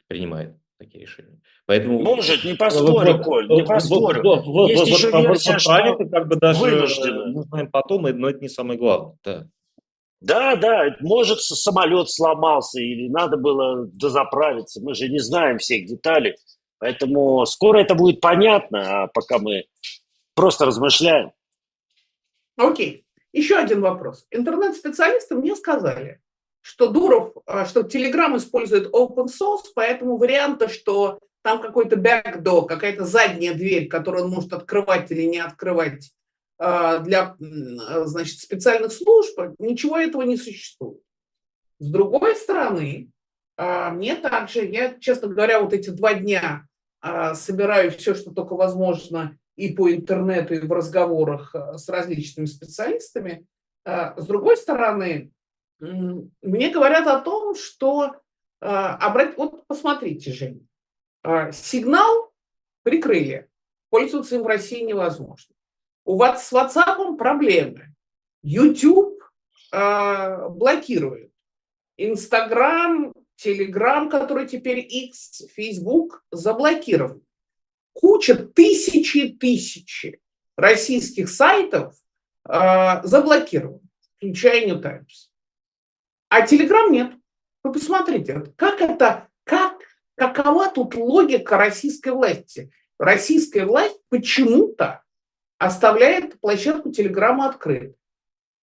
Принимает такие решения. Поэтому Может, не поспорю, Коль, не поспорю. Есть еще версия, вот про что это как бы даже вынужденно. мы знаем потом, но это не самое главное. Да. Да, может, самолет сломался или надо было дозаправиться. Мы же не знаем всех деталей. Поэтому скоро это будет понятно, а пока мы просто размышляем. Окей. Еще один вопрос. Интернет-специалисты мне сказали, что что Telegram использует open source, поэтому варианта, что там какой-то backdoor, какая-то задняя дверь, которую он может открывать или не открывать для, значит, специальных служб, ничего этого не существует. С другой стороны, мне также, я, честно говоря, вот эти 2 дня собираю все, что только возможно, и по интернету, и в разговорах с различными специалистами. С другой стороны, мне говорят о том, что, вот посмотрите, Жень, сигнал прикрыли, пользоваться им в России невозможно. У вас с WhatsApp проблемы, YouTube блокирует, Instagram, Telegram, который теперь X, Facebook заблокирован. Куча, тысячи российских сайтов заблокированы, включая New Times. А Telegram нет. Вы посмотрите, какова тут логика российской власти? Российская власть почему-то оставляет площадку Телеграма открытой.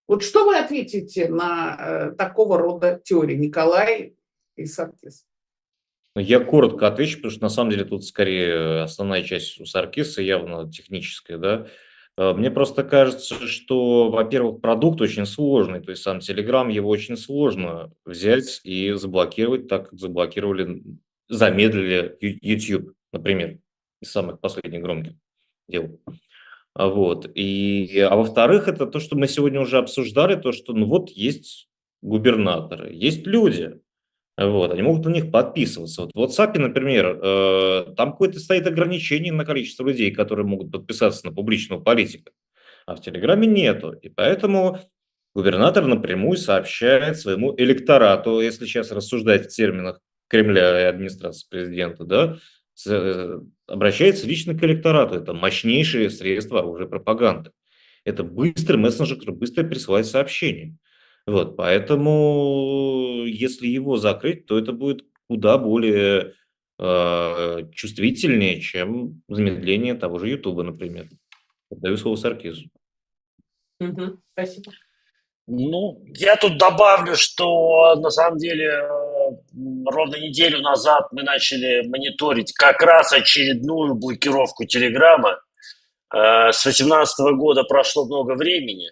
Вот что вы ответите на такого рода теории, Николай и Саркис? Я коротко отвечу, потому что на самом деле тут скорее основная часть у Саркиса явно техническая, да. Мне просто кажется, что, во-первых, продукт очень сложный, то есть сам Telegram, его очень сложно взять и заблокировать, так как замедлили YouTube, например, из самых последних громких дел. Вот. А во-вторых, это то, что мы сегодня уже обсуждали, то, что, ну вот, есть губернаторы, есть люди, вот, они могут на них подписываться. Вот в WhatsApp, например, там какое-то стоит ограничение на количество людей, которые могут подписаться на публичного политика, а в Телеграме нету. И поэтому губернатор напрямую сообщает своему электорату, если сейчас рассуждать в терминах Кремля и администрации президента, да, обращается лично к электорату. Это мощнейшее средство оружия пропаганды. Это быстрый мессенджер, который быстро присылает сообщения. Вот, поэтому, если его закрыть, то это будет куда более чувствительнее, чем замедление того же Ютуба, например. Даю слово Саркису. Спасибо. Ну, я тут добавлю, что на самом деле ровно неделю назад мы начали мониторить как раз очередную блокировку Телеграма. С 2018 года прошло много времени,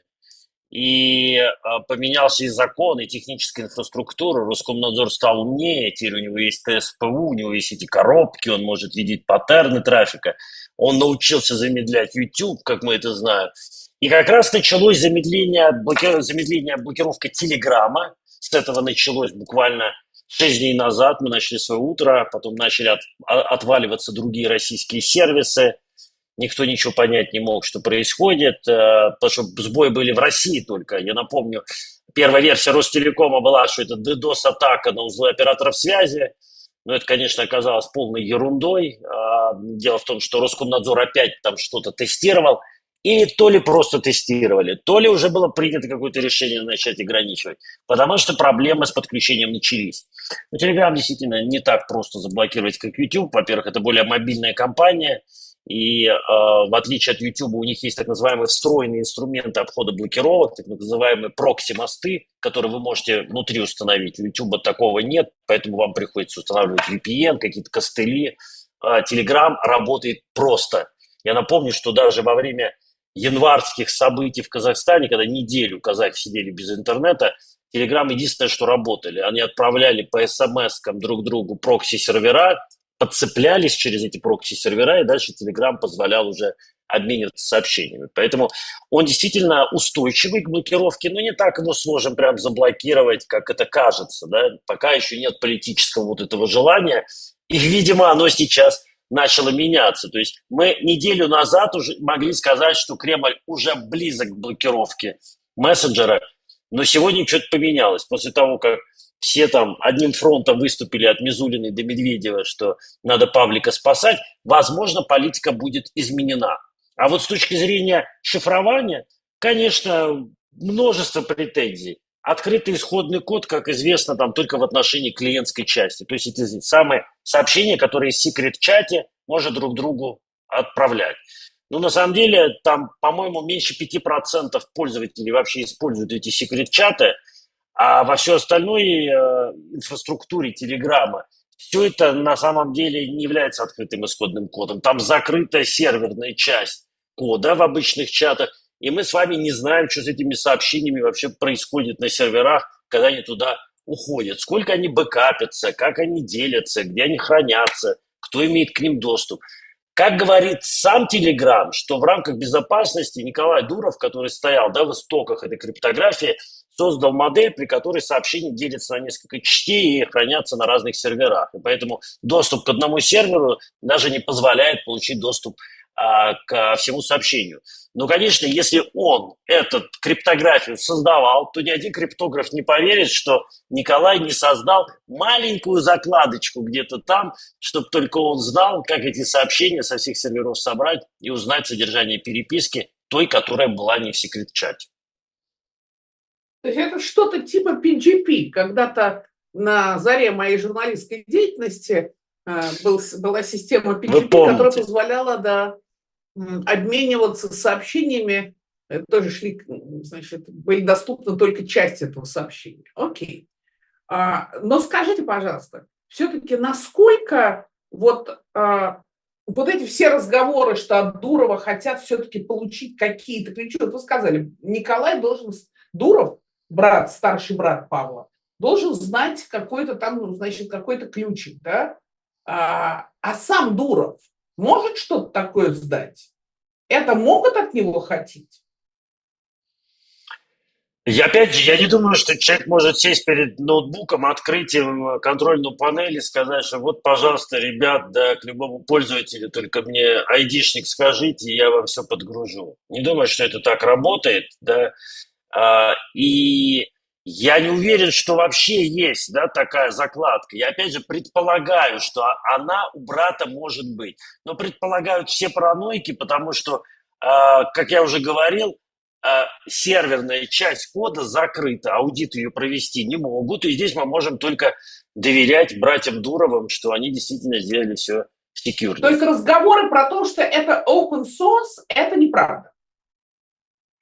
и поменялся и закон, и техническая инфраструктура. Роскомнадзор стал умнее, теперь у него есть ТСПУ, у него есть эти коробки, он может видеть паттерны трафика. Он научился замедлять YouTube, как мы это знаем. И как раз началось замедление блокировка Телеграма. С этого началось буквально 6 дней назад. Мы начали свое утро, потом начали отваливаться другие российские сервисы. Никто ничего понять не мог, что происходит, потому что сбои были в России только. Я напомню, первая версия Ростелекома была, что это DDoS-атака на узлы операторов связи. Но это, конечно, оказалось полной ерундой. Дело в том, что Роскомнадзор опять там что-то тестировал. И то ли просто тестировали, то ли уже было принято какое-то решение начать ограничивать. Потому что проблемы с подключением начались. Но Telegram действительно не так просто заблокировать, как YouTube. Во-первых, это более мобильная компания. И в отличие от YouTube у них есть так называемые встроенные инструменты обхода блокировок, так называемые прокси-мосты, которые вы можете внутри установить. У YouTube такого нет, поэтому вам приходится устанавливать VPN, какие-то костыли. Telegram работает просто. Я напомню, что даже во время январских событий в Казахстане, когда неделю казахи сидели без интернета, Telegram единственное, что работали. Они отправляли по смс-кам друг другу прокси-сервера, подцеплялись через эти прокси-сервера, и дальше Telegram позволял уже обмениваться сообщениями. Поэтому он действительно устойчивый к блокировке, но не так его сложно прям заблокировать, как это кажется. Да? Пока еще нет политического вот этого желания, и, видимо, оно сейчас начало меняться. То есть мы неделю назад уже могли сказать, что Кремль уже близок к блокировке мессенджера, но сегодня что-то поменялось. После того, как все там одним фронтом выступили от Мизулиной до Медведева, что надо Павлика спасать, возможно, политика будет изменена. А вот с точки зрения шифрования, конечно, множество претензий. Открытый исходный код, как известно, там только в отношении клиентской части. То есть эти самые сообщения, которые в секрет-чате можно друг другу отправлять. Ну, на самом деле, там, по-моему, меньше 5% пользователей вообще используют эти секрет-чаты, а во всей остальной инфраструктуре Телеграма все это на самом деле не является открытым исходным кодом. Там закрытая серверная часть кода в обычных чатах, и мы с вами не знаем, что с этими сообщениями вообще происходит на серверах, когда они туда уходят. Сколько они бэкапятся, как они делятся, где они хранятся, кто имеет к ним доступ. Как говорит сам Telegram, что в рамках безопасности Николай Дуров, который стоял в истоках этой криптографии, создал модель, при которой сообщения делятся на несколько частей и хранятся на разных серверах. И поэтому доступ к одному серверу даже не позволяет получить доступ к всему сообщению. Но, конечно, если он эту криптографию создавал, то ни один криптограф не поверит, что Николай не создал маленькую закладочку где-то там, чтобы только он знал, как эти сообщения со всех серверов собрать и узнать содержание переписки той, которая была не в секрет-чате. То есть это что-то типа PGP. Когда-то на заре моей журналистской деятельности была система PGP, которая позволяла обмениваться сообщениями. Тоже шли, значит, были доступны только части этого сообщения. Окей. Но скажите, пожалуйста, все-таки насколько вот эти все разговоры, что от Дурова хотят все-таки получить какие-то ключи. Вот вы сказали, Николай Дуров, старший брат Павла, должен знать какой-то там, значит, какой-то ключик, да? А сам Дуров может что-то такое сдать? Это могут от него хотеть? И опять же, я не думаю, что человек может сесть перед ноутбуком, открыть им контрольную панель и сказать, что вот, пожалуйста, ребят, да, к любому пользователю, только мне айдишник скажите, и я вам все подгружу. Не думаю, что это так работает, да. И я не уверен, что вообще есть, да, такая закладка. Я опять же предполагаю, что она у брата может быть. Но предполагают все параноики, потому что, как я уже говорил, серверная часть кода закрыта, аудит ее провести не могут. И здесь мы можем только доверять братьям Дуровым, что они действительно сделали все secure. То есть разговоры про то, что это open source, это неправда?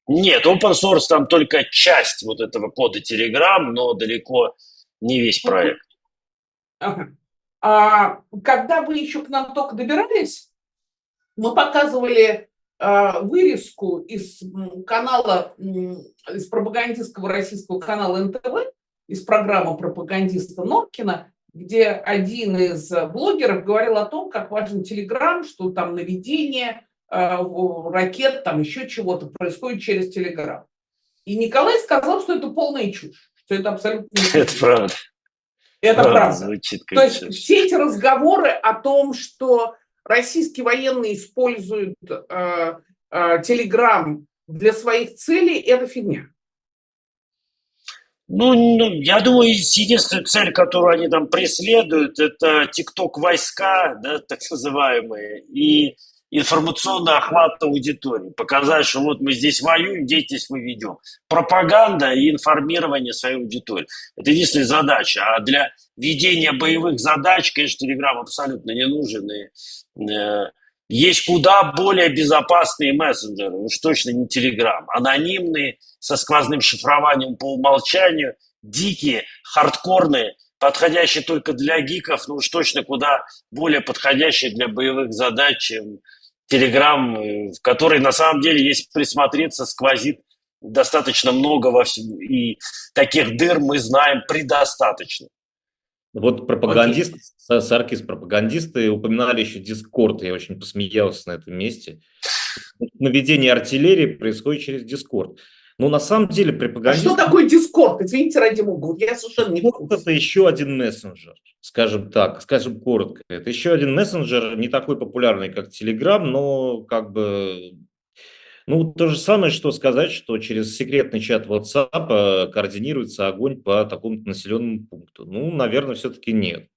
Нет, open source там только часть вот этого кода Telegram, но далеко не весь проект. Ага. Когда вы еще к нам только добирались, мы показывали вырезку из канала, из пропагандистского российского канала НТВ, из программы пропагандиста Норкина, где один из блогеров говорил о том, как важен Telegram, что там наведение ракет, там еще чего-то происходит через Телеграм. И Николай сказал, что это полная чушь, что это абсолютно не чушь. Это правда. Это правда. Звучит как То есть все эти разговоры о том, что российские военные используют Телеграм для своих целей, это фигня. Ну, я думаю, единственная цель, которую они там преследуют, это тикток-войска, да, так называемые, и информационный охват аудитории. Показать, что вот мы здесь воюем, деятельность мы ведем. Пропаганда и информирование своей аудитории. Это единственная задача. А для ведения боевых задач, конечно, Telegram абсолютно не нужен. И Есть куда более безопасные мессенджеры, уж точно не Telegram. Анонимные, со сквозным шифрованием по умолчанию, дикие, хардкорные, подходящие только для гиков, но уж точно куда более подходящие для боевых задач, чем Telegram, в который на самом деле, если присмотреться, сквозит достаточно много во всем, и таких дыр мы знаем предостаточно. Вот пропагандисты, Саркис, пропагандисты упоминали еще Дискорд, я очень посмеялся на этом месте. Наведение артиллерии происходит через Дискорд. Но на самом деле А что пропагандисты... такое Discord? Извините, ради бога, я совершенно не в Discord — курсе. это еще один мессенджер, скажем так, скажем коротко. Это еще один мессенджер, не такой популярный, как Telegram, но как бы... Ну, то же самое, что сказать, что через секретный чат WhatsApp координируется огонь по такому населенному пункту. Ну, наверное, все-таки нет.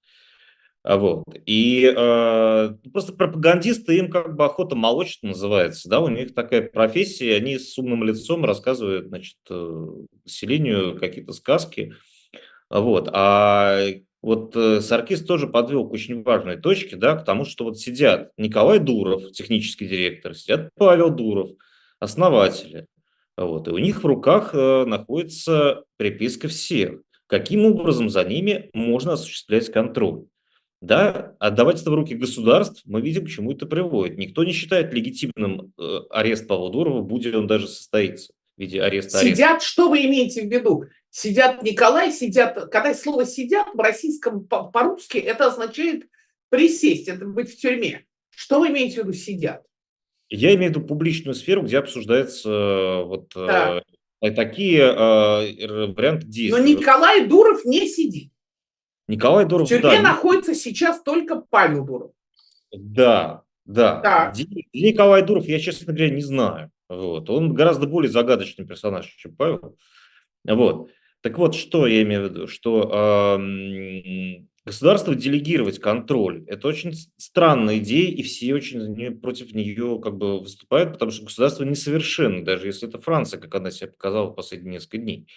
Вот. И просто пропагандисты, им как бы охота молочь называется, да, у них такая профессия, они с умным лицом рассказывают, значит, населению какие-то сказки, вот. Саркис тоже подвел к очень важной точке, да, к тому, что вот сидят Николай Дуров, технический директор, сидят Павел Дуров, основатели, вот, и у них в руках находится приписка всех, каким образом за ними можно осуществлять контроль. Да, отдавать это в руки государств, мы видим, к чему это приводит. Никто не считает легитимным арест Павла Дурова, будь он даже состоится в виде ареста. Сидят, что вы имеете в виду? Сидят Николай, сидят, когда слово «сидят» в российском по-русски, это означает присесть, это быть в тюрьме. Что вы имеете в виду «сидят»? Я имею в виду публичную сферу, где обсуждаются Да. такие варианты Но действий. Николай Дуров не сидит. Николай В Дуров, тюрьме да, находится сейчас только Павел Дуров. да. Так. Где Николай Дуров, я, честно говоря, не знаю. Вот. Он гораздо более загадочный персонаж, чем Павел. Вот. Так вот, что я имею в виду, что государство делегировать контроль — это очень странная идея, и все очень против нее как бы выступают, потому что государство несовершенно, даже если это Франция, как она себя показала в последние несколько дней.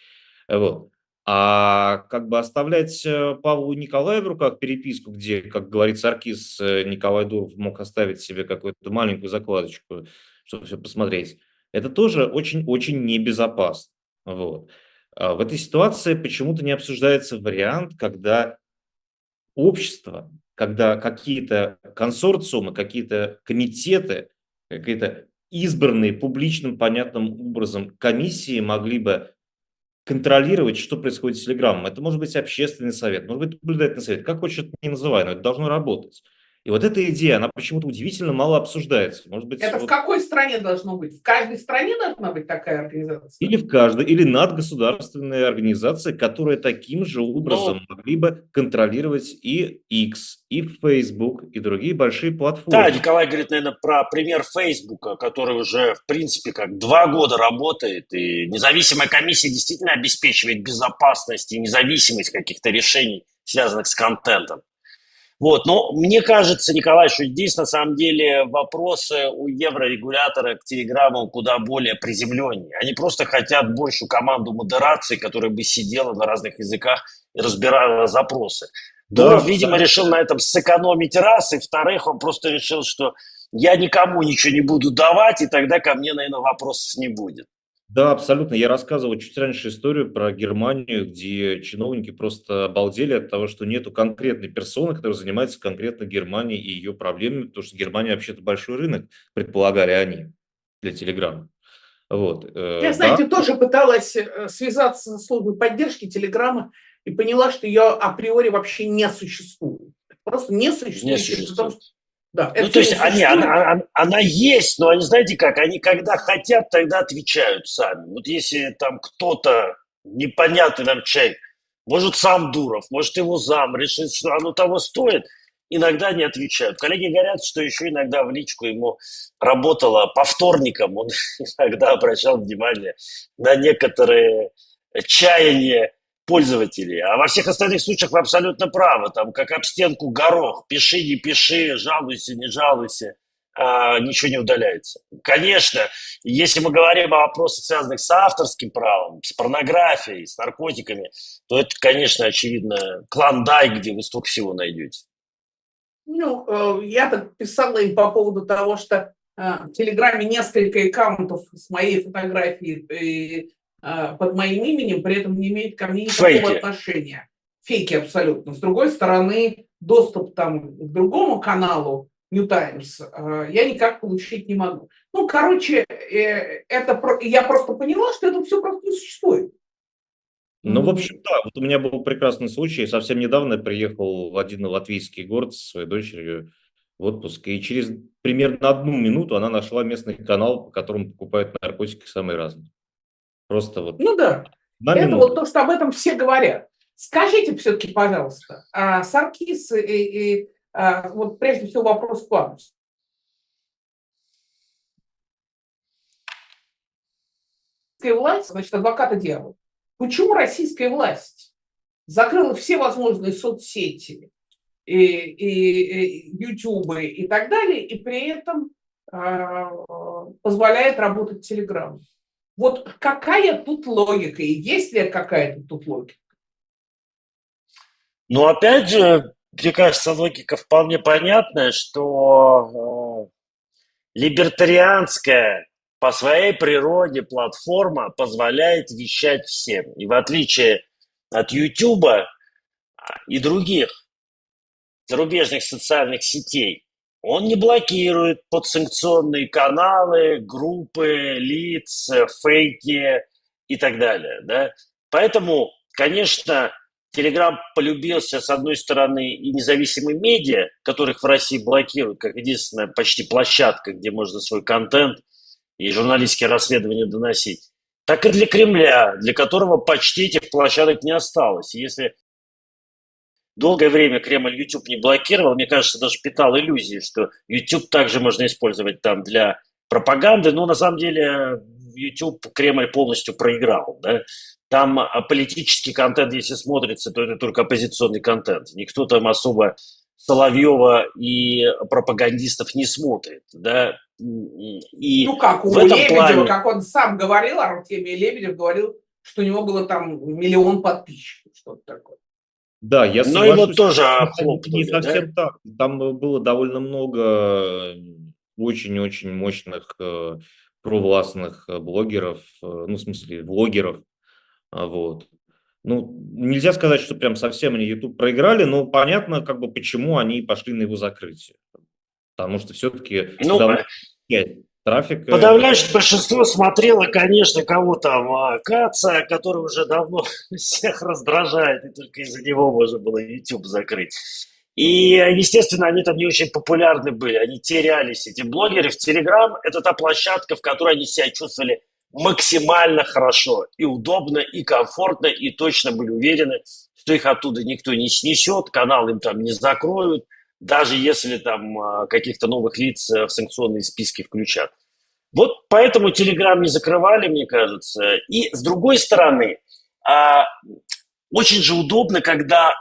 Вот. А как бы оставлять Павлу и Николаю в руках переписку, где, как говорит Саркис, Николай Дуров мог оставить себе какую-то маленькую закладочку, чтобы все посмотреть, это тоже очень-очень небезопасно. Вот. В этой ситуации почему-то не обсуждается вариант, когда общество, когда какие-то консорциумы, какие-то комитеты, какие-то избранные публичным понятным образом комиссии могли бы контролировать, что происходит с Телеграмом. Это может быть общественный совет, может быть наблюдательный совет, как хочешь это не называй, но это должно работать. И вот эта идея, она почему-то удивительно мало обсуждается. Может быть, Это в какой стране должно быть? В каждой стране должна быть такая организация? или в каждой, или надгосударственные организации, которые таким же образом могли бы контролировать и X, и Facebook, и другие большие платформы. Да, Николай говорит, наверное, про пример Фейсбука, который уже, в принципе, как 2 года работает, и независимая комиссия действительно обеспечивает безопасность и независимость каких-то решений, связанных с контентом. Вот, но мне кажется, Николай, что здесь на самом деле вопросы у еврорегулятора к Телеграму куда более приземленнее. Они просто хотят большую команду модерации, которая бы сидела на разных языках и разбирала запросы. Дуров, видимо, решил на этом сэкономить раз, и во-вторых, он просто решил, что я никому ничего не буду давать, и тогда ко мне, наверное, вопросов не будет. Да, абсолютно. Я рассказывал чуть раньше историю про Германию, где чиновники просто обалдели от того, что нету конкретной персоны, которая занимается конкретно Германией и ее проблемами, потому что Германия вообще-то большой рынок, предполагали они, для Телеграма. Вот. Я, знаете, тоже пыталась связаться со службой поддержки Телеграма и поняла, что ее априори вообще не существует. Просто не существует. Не существует. Потому что, да, Ну, то есть она есть, но они, знаете как, они когда хотят, тогда отвечают сами. Вот если там кто-то, непонятный нам человек, может сам Дуров, может его зам, решит, что оно того стоит, иногда не отвечают. Коллеги говорят, что еще иногда в личку ему работало по вторникам, он иногда обращал внимание на некоторые чаяния пользователей. А во всех остальных случаях вы абсолютно правы. Там как об стенку горох. Пиши, не пиши, жалуйся, не жалуйся. Ничего не удаляется. Конечно, если мы говорим о вопросах, связанных с авторским правом, с порнографией, с наркотиками, то это, конечно, очевидно, клондайк, где вы столько всего найдете. Ну, я так писала им по поводу того, что в Телеграме несколько аккаунтов с моей фотографией под моим именем, при этом не имеют ко мне никакого Фейки. отношения. Фейки абсолютно. С другой стороны, доступ там к другому каналу New Times я никак получить не могу. Ну, короче, я просто поняла, что это все просто не существует. Ну, в общем, да, вот у меня был прекрасный случай. Совсем недавно я приехал в один латвийский город со своей дочерью в отпуск, и через примерно 1 минуту она нашла местный канал, по которому покупают наркотики самые разные. Просто вот Ну да, 1 это минута. вот то, что об этом все говорят. Скажите все-таки, пожалуйста, Саркис вот прежде всего вопрос к вам. Российская власть, значит, адвоката дьявола. Почему российская власть закрыла все возможные соцсети, и ютубы и так далее, и при этом позволяет работать Телеграм? Вот какая тут логика, и есть ли какая-то тут логика? Ну, опять же, мне кажется, логика вполне понятная, что либертарианская по своей природе платформа позволяет вещать всем. И в отличие от Ютуба и других зарубежных социальных сетей, он не блокирует подсанкционные каналы, группы, лиц, фейки и так далее. Да? Поэтому, конечно, Telegram полюбился, с одной стороны, и независимым медиа, которых в России блокируют, как единственная почти площадка, где можно свой контент и журналистские расследования доносить, так и для Кремля, для которого почти этих площадок не осталось. И если долгое время Кремль YouTube не блокировал, мне кажется, даже питал иллюзии, что YouTube также можно использовать там для пропаганды, но на самом деле YouTube Кремль полностью проиграл. Да? Там политический контент, если смотрится, то это только оппозиционный контент. Никто там особо Соловьева и пропагандистов не смотрит. Да? И ну как, у в этом Лебедева, плане... как он сам говорил, Артемий Лебедев говорил, что у него было там 1 миллион подписчиков, что-то такое. Да, я Но его соглашусь, тоже это охлопнули, не совсем так. Там было довольно много очень-очень мощных провластных блогеров, ну, в смысле, влогеров. Вот. Ну, нельзя сказать, что прям совсем они YouTube проиграли, но понятно, как бы, почему они пошли на его закрытие. Потому что все-таки Ну, трафика... подавляющее большинство смотрело, конечно, кого там, Каца, который уже давно всех раздражает, и только из-за него можно было YouTube закрыть. И, естественно, они там не очень популярны были, они терялись, эти блогеры. В Telegram это та площадка, в которой они себя чувствовали максимально хорошо, и удобно, и комфортно, и точно были уверены, что их оттуда никто не снесет, канал им там не закроют, даже если там каких-то новых лиц в санкционные списки включат. Вот поэтому Telegram не закрывали, мне кажется. И с другой стороны, очень же удобно, когда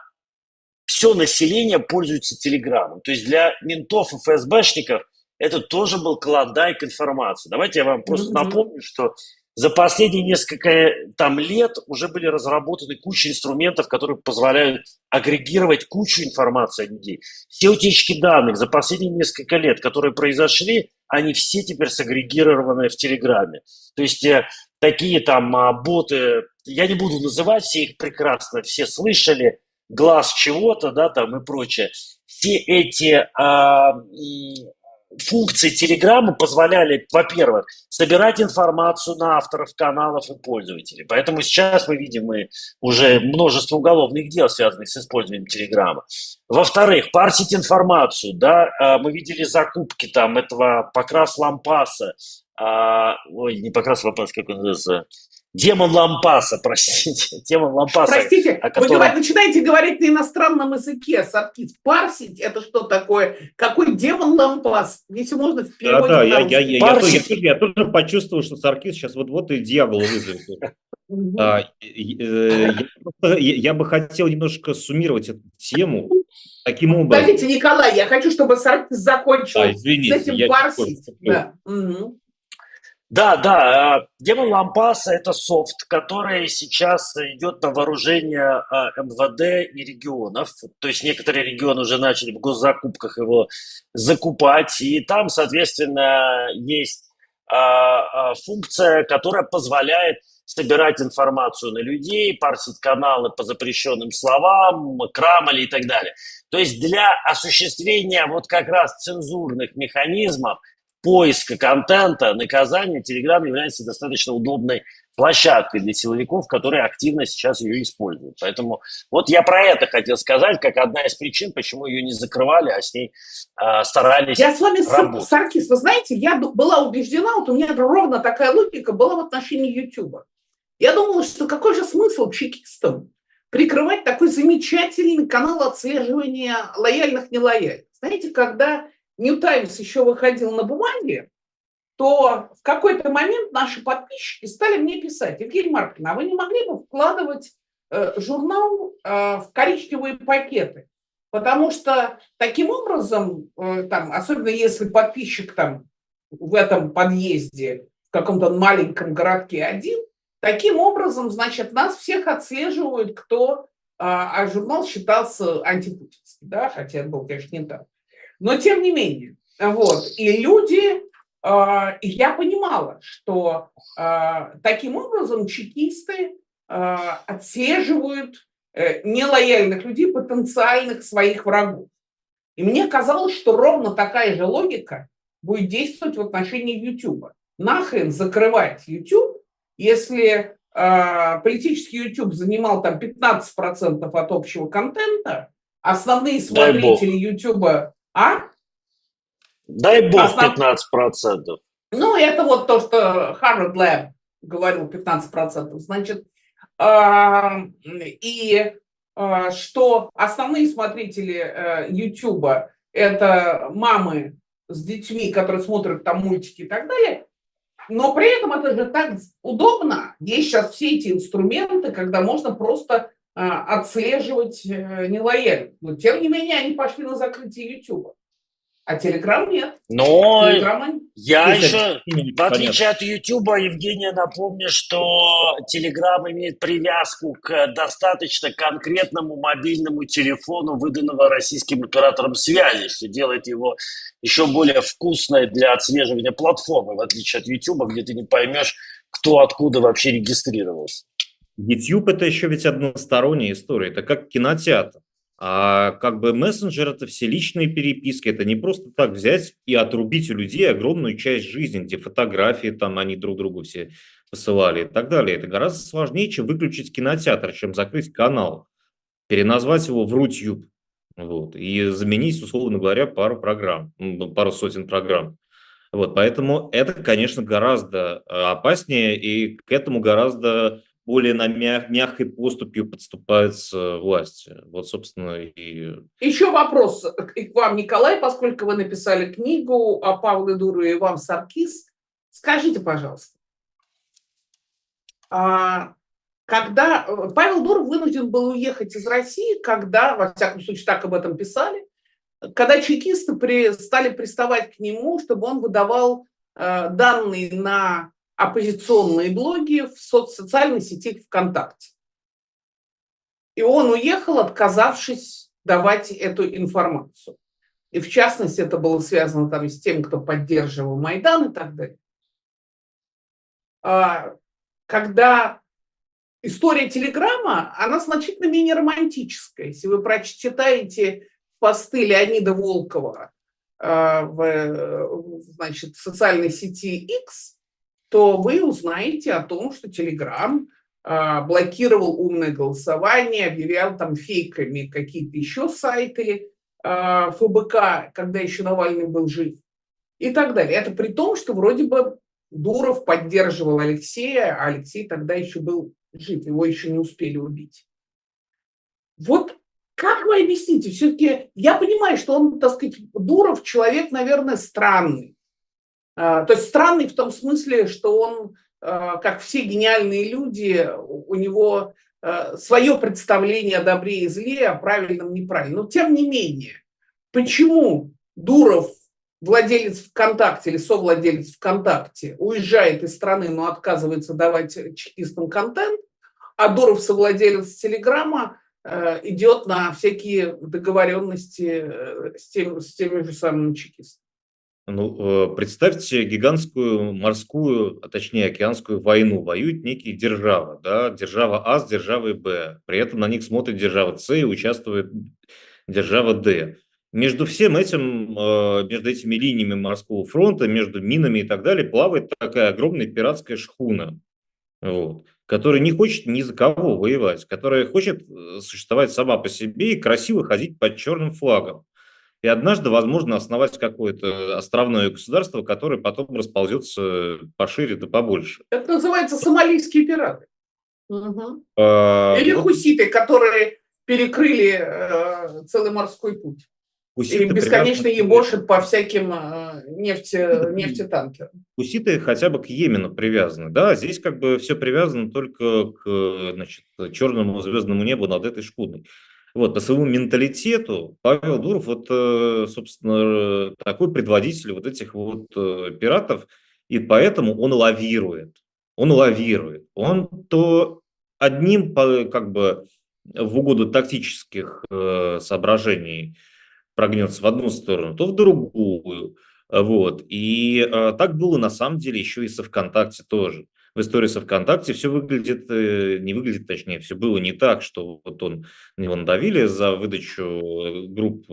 все население пользуется Телеграмом. То есть для ментов и ФСБшников это тоже был клондайк информации. Давайте я вам просто напомню, что за последние несколько там лет уже были разработаны куча инструментов, которые позволяют агрегировать кучу информации о людей. Все утечки данных за последние несколько лет, которые произошли, они все теперь сагрегированы в Телеграме. То есть такие там боты, я не буду называть, все их прекрасно, все слышали, глаз чего-то, да, там и прочее. Все эти функции Телеграма позволяли, во-первых, собирать информацию на авторов каналов и пользователей. Поэтому сейчас мы видим уже множество уголовных дел, связанных с использованием Телеграма. Во-вторых, парсить информацию. Да? Мы видели закупки там этого Покрас Лампаса. Не Покрас Лампас, как он называется? Демон Лампаса, простите. Демон Лампаса. Простите, вы начинаете говорить на иностранном языке, Саркис. Парсить – это что такое? Какой демон Лампас? Если можно в переводе. Да, я тоже почувствовал, что Саркис сейчас вот-вот и дьявола вызовет. Я бы хотел немножко суммировать эту тему таким образом. Подождите, Николай, я хочу, чтобы Саркис закончил с этим парсить. Да, демон Лампаса – это софт, который сейчас идет на вооружение МВД и регионов. То есть некоторые регионы уже начали в госзакупках его закупать, и там, соответственно, есть функция, которая позволяет собирать информацию на людей, парсить каналы по запрещенным словам, крамоли и так далее. То есть для осуществления вот как раз цензурных механизмов поиска контента, наказания, Telegram является достаточно удобной площадкой для силовиков, которые активно сейчас ее используют. Поэтому вот я про это хотел сказать, как одна из причин, почему ее не закрывали, а с ней старались Я с вами, работать. Саркис, вы знаете, я была убеждена, вот у меня ровно такая логика была в отношении YouTube. Я думала, что какой же смысл чекистам прикрывать такой замечательный канал отслеживания лояльных-нелояльных. Знаете, когда New Times еще выходил на бумаге, то в какой-то момент наши подписчики стали мне писать: Евгения Марковна, а вы не могли бы вкладывать журнал в коричневые пакеты? Потому что таким образом, там, особенно если подписчик там в этом подъезде, в каком-то маленьком городке один, таким образом, значит, нас всех отслеживают, кто, а журнал считался антипутинским, да, хотя это было, конечно, не так. Но тем не менее, вот, и люди, я понимала, что таким образом чекисты отслеживают нелояльных людей, потенциальных своих врагов. И мне казалось, что ровно такая же логика будет действовать в отношении YouTube. Нахрен закрывать YouTube, если политический YouTube занимал там 15% от общего контента, основные смотрители YouTube... Дай бог 15%. Ну, это вот то, что Harvard Lab говорил, 15%. Значит, что основные смотрители YouTube это мамы с детьми, которые смотрят там мультики и так далее. Но при этом это же так удобно. Есть сейчас все эти инструменты, когда можно просто отслеживать нелояльных. Но тем не менее они пошли на закрытие YouTube. А Telegram нет. Но Telegram... я еще, в отличие от YouTube, Евгения, напомню, что Telegram имеет привязку к достаточно конкретному мобильному телефону, выданного российским оператором связи, что делает его еще более вкусной для отслеживания платформы, в отличие от YouTube, где ты не поймешь, кто откуда вообще регистрировался. YouTube – это еще ведь односторонняя история, это как кинотеатр. А как бы мессенджер – это все личные переписки, это не просто так взять и отрубить у людей огромную часть жизни, где фотографии там они друг другу все посылали и так далее. Это гораздо сложнее, чем выключить кинотеатр, чем закрыть канал, переназвать его в Рутюб, вот, и заменить, условно говоря, пару сотен программ. Вот, поэтому это, конечно, гораздо опаснее, и к этому гораздо более на мягкой поступью подступается власть. Вот, собственно, и... Еще вопрос к вам, Николай, поскольку вы написали книгу о Павле Дурове и вам, Саркис. Скажите, пожалуйста, когда Павел Дуров вынужден был уехать из России, когда, во всяком случае, так об этом писали, когда чекисты стали приставать к нему, чтобы он выдавал данные на оппозиционные блоги в социальной сети ВКонтакте. И он уехал, отказавшись давать эту информацию. И в частности, это было связано там с тем, кто поддерживал Майдан и так далее. Когда история Телеграма, она значительно менее романтическая. Если вы прочитаете посты Леонида Волкова в социальной сети X, то вы узнаете о том, что Telegram блокировал умное голосование, объявлял там фейками какие-то еще сайты ФБК, когда еще Навальный был жив, и так далее. Это при том, что вроде бы Дуров поддерживал Алексея, а Алексей тогда еще был жив, его еще не успели убить. Вот как вы объясните? Все-таки я понимаю, что он, так сказать, Дуров человек, наверное, странный. То есть странный в том смысле, что он, как все гениальные люди, у него свое представление о добре и зле, о правильном и неправильном. Но тем не менее, почему Дуров владелец ВКонтакте или совладелец ВКонтакте уезжает из страны, но отказывается давать чекистам контент, а Дуров, совладелец Телеграма, идет на всякие договоренности с теми же самыми чекистами. Ну, представьте гигантскую морскую, а точнее океанскую войну. Воюют некие державы, да, держава А с державой Б. При этом на них смотрит держава С и участвует держава Д. Между всем этим, между этими линиями морского фронта, между минами и так далее, плавает такая огромная пиратская шхуна, вот, которая не хочет ни за кого воевать, которая хочет существовать сама по себе и красиво ходить под черным флагом. И однажды, возможно, основать какое-то островное государство, которое потом расползется пошире да побольше. Это называется сомалийские пираты. Мгм. Или Вот хуситы, которые перекрыли целый морской путь. И хуситы бесконечно привязаны ебошит по всяким нефтетанкерам. хуситы хотя бы к Йемену привязаны. Да, здесь как бы все привязано только к, значит, черному звездному небу над этой шхуной. Вот, по своему менталитету Павел Дуров, вот, собственно, такой предводитель вот этих вот пиратов, и поэтому он лавирует. Он лавирует. Он то одним, как бы, в угоду тактических соображений прогнется в одну сторону, то в другую. Вот. И так было на самом деле еще и со ВКонтакте тоже. В истории со ВКонтакте все выглядит, не выглядит, точнее, все было не так, что вот он, на него надавили за выдачу групп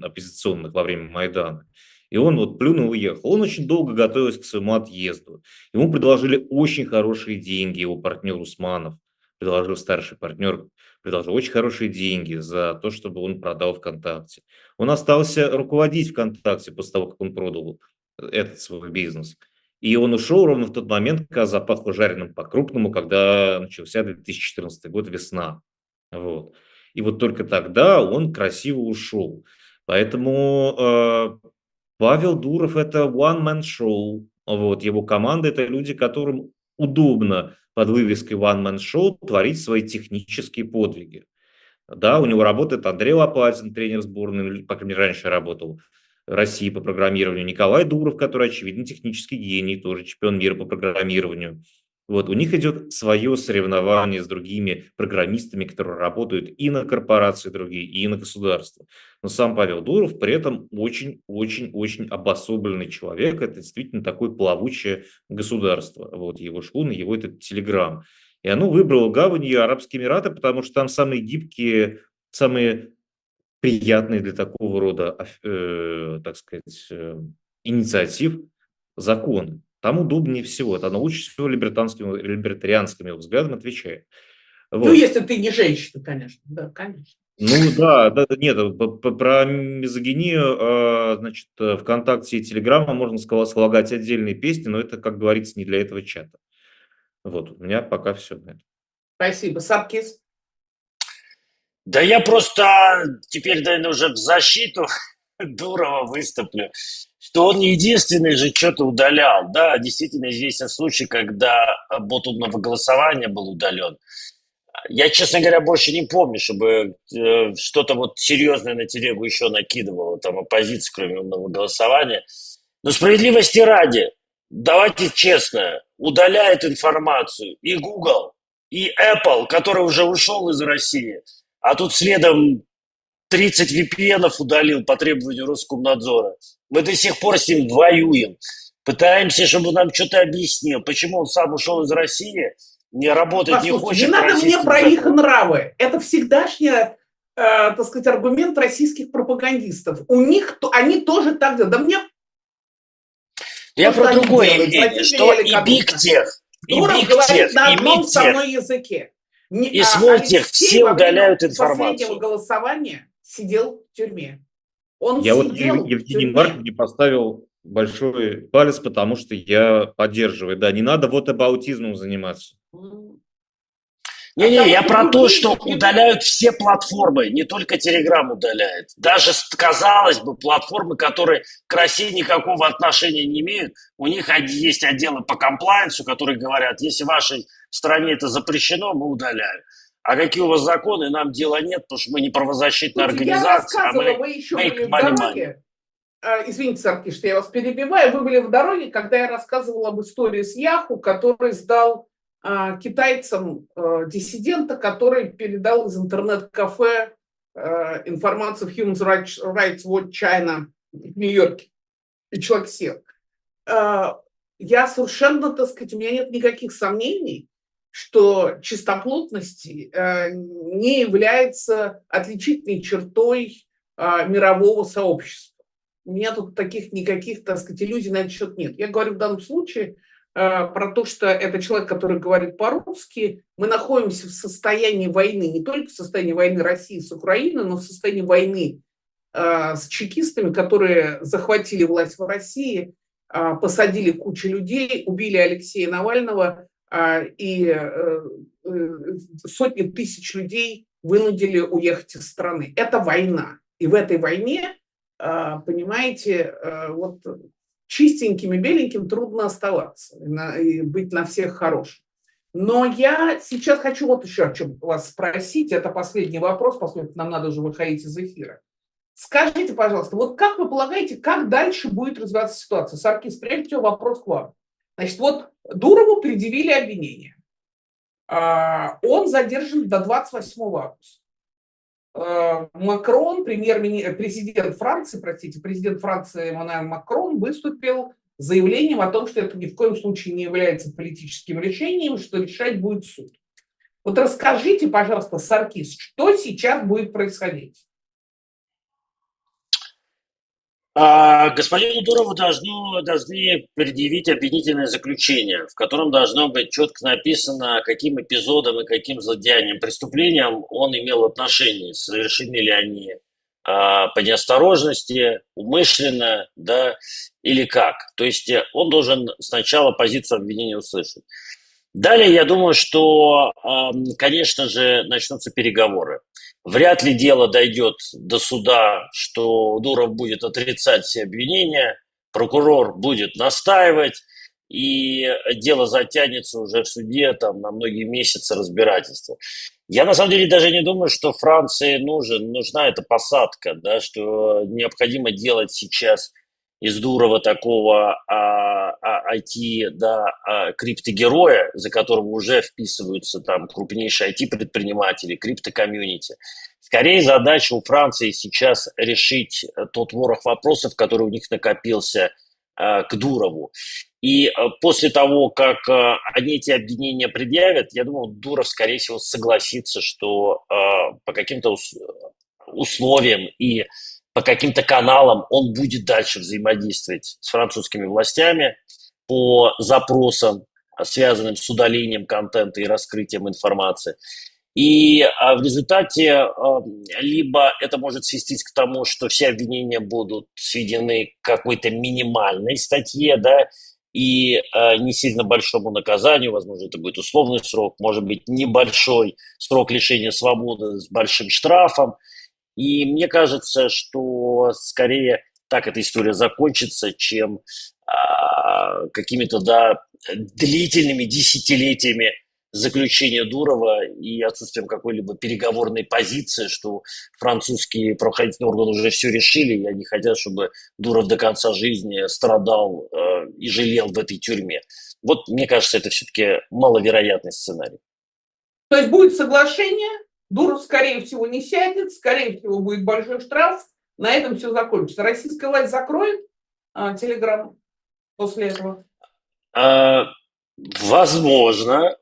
оппозиционных во время Майдана. И он вот плюнул и уехал. Он очень долго готовился к своему отъезду. Ему предложили очень хорошие деньги, его партнер Усманов, предложил старший партнер, предложил очень хорошие деньги за то, чтобы он продал ВКонтакте. Он остался руководить ВКонтакте после того, как он продал этот свой бизнес. И он ушел ровно в тот момент, когда запахло жареным по-крупному, когда начался 2014 год, весна. Вот. И вот только тогда он красиво ушел. Поэтому Павел Дуров – это one-man show. Вот. Его команда – это люди, которым удобно под вывеской one-man show творить свои технические подвиги. Да, у него работает Андрей Лопатин, тренер сборной, по крайней мере, раньше работал в России по программированию. Николай Дуров, который, очевидно, технический гений, тоже чемпион мира по программированию. Вот, у них идет свое соревнование с другими программистами, которые работают и на корпорации другие, и на государство. Но сам Павел Дуров при этом очень-очень-очень обособленный человек. Это действительно такое плавучее государство. Вот его шхуна, его этот телеграм. И оно выбрало гаванью Арабские Эмираты, потому что там самые гибкие, самые приятные для такого рода, так сказать, инициатив законы. Там удобнее всего. Это оно лучше всего либертарианским взглядом отвечает. Ну, Вот. если ты не женщина, конечно. Да, конечно. Ну да, нет, про мизогинию, значит, ВКонтакте и Телеграма можно слагать отдельные песни, но это, как говорится, не для этого чата. Вот, у меня пока все на этом. Спасибо. Саркис? Да я просто теперь, наверное, уже в защиту Дурова выступлю, что он не единственный же что-то удалял. Да, действительно известен случай, когда бот умного голосования был удален. Я, честно говоря, больше не помню, чтобы что-то вот серьезное на телегу еще накидывало там оппозиция, кроме умного голосования. Но справедливости ради, давайте честно, удаляет информацию и Google, и Apple, который уже ушел из России, а тут следом 30 VPN-ов удалил по требованию Роскомнадзора. Мы до сих пор с ним воюем. Пытаемся, чтобы он нам что-то объяснил, почему он сам ушел из России, не работать не Послушайте, хочет. не надо мне российским про их законом. нравы. Это всегдашний, так сказать, аргумент российских пропагандистов. У них, они тоже так делают. Да мне Я что про они другое делают? мнение, Владимир что и великодушно. Биг-Тех, и Дуров Биг-Тех, говорит на и одном Мид-Тех, самой языке. и Смол-Тех все Алексей во время удаляют последнего информацию. голосования сидел в тюрьме. Он Я вот сидел в Евгений тюрьме. Марковне поставил большой палец, потому что я поддерживаю. Да, не надо вот аутизмом заниматься. Не-не, я про то, что другие- удаляют все платформы, не только Telegram удаляет. Даже, казалось бы, платформы, которые к России никакого отношения не имеют, у них есть отделы по комплайенсу, которые говорят, если в вашей стране это запрещено, мы удаляем. А какие у вас законы, нам дела нет, потому что мы не правозащитная Слушайте, я организация, а рассказывала, мы вы еще make были в money. дороге. Извините, Саркиш, что я вас перебиваю. Вы были в дороге, когда я рассказывала об истории с Яху, который сдал китайцам диссидента, который передал из интернет-кафе информацию в Human Rights Watch China в Нью-Йорке. И человек сел. Я совершенно, так сказать, у меня нет никаких сомнений, что чистоплотность не является отличительной чертой мирового сообщества. У меня тут таких никаких, так сказать, иллюзий на этот счет нет. Я говорю в данном случае про то, что это человек, который говорит по-русски. Мы находимся в состоянии войны, не только в состоянии войны России с Украиной, но в состоянии войны с чекистами, которые захватили власть в России, посадили кучу людей, убили Алексея Навального и сотни тысяч людей вынудили уехать из страны. Это война. И в этой войне, понимаете, вот чистеньким и беленьким трудно оставаться и быть на всех хорошим. Но я сейчас хочу вот еще о чем вас спросить. Это последний вопрос, поскольку нам надо уже выходить из эфира. Скажите, пожалуйста, вот как вы полагаете, как дальше будет развиваться ситуация? Саркис, прежде всего вопрос к вам. Значит, вот Дурову предъявили обвинение. Он задержан до 28 августа. Макрон, президент Франции Эммануэль Макрон выступил с заявлением о том, что это ни в коем случае не является политическим решением, что решать будет суд. Вот расскажите, пожалуйста, Саркис, что сейчас будет происходить? Господину Дурову должны предъявить обвинительное заключение, в котором должно быть четко написано, каким эпизодом и каким злодеянием, преступлением он имел отношение, совершены ли они по неосторожности, умышленно, да, или как. То есть он должен сначала позицию обвинения услышать. Далее, я думаю, что, конечно же, начнутся переговоры. Вряд ли дело дойдет до суда, что Дуров будет отрицать все обвинения, прокурор будет настаивать, и дело затянется уже в суде там, на многие месяцы разбирательства. Я на самом деле даже не думаю, что Франции нужна эта посадка, да, что необходимо делать сейчас из Дурова такого криптогероя, за которого уже вписываются там крупнейшие IT-предприниматели, криптокомьюнити. Скорее задача у Франции сейчас решить тот ворох вопросов, который у них накопился к Дурову. И после того, как они эти обвинения предъявят, я думаю, Дуров, скорее всего, согласится, что по каким-то условиям и по каким-то каналам он будет дальше взаимодействовать с французскими властями по запросам, связанным с удалением контента и раскрытием информации. И в результате либо это может свестись к тому, что все обвинения будут сведены к какой-то минимальной статье, да, и не сильно большому наказанию, возможно, это будет условный срок, может быть, небольшой срок лишения свободы с большим штрафом. И мне кажется, что скорее так эта история закончится, чем какими-то длительными десятилетиями заключения Дурова и отсутствием какой-либо переговорной позиции, что французские правоохранительные органы уже все решили, и они хотят, чтобы Дуров до конца жизни страдал и жалел в этой тюрьме. Вот, мне кажется, это все-таки маловероятный сценарий. То есть будет соглашение, Дуров, скорее всего, не сядет, скорее всего, будет большой штраф, на этом все закончится. Российская власть закроет Телеграм после этого? Возможно,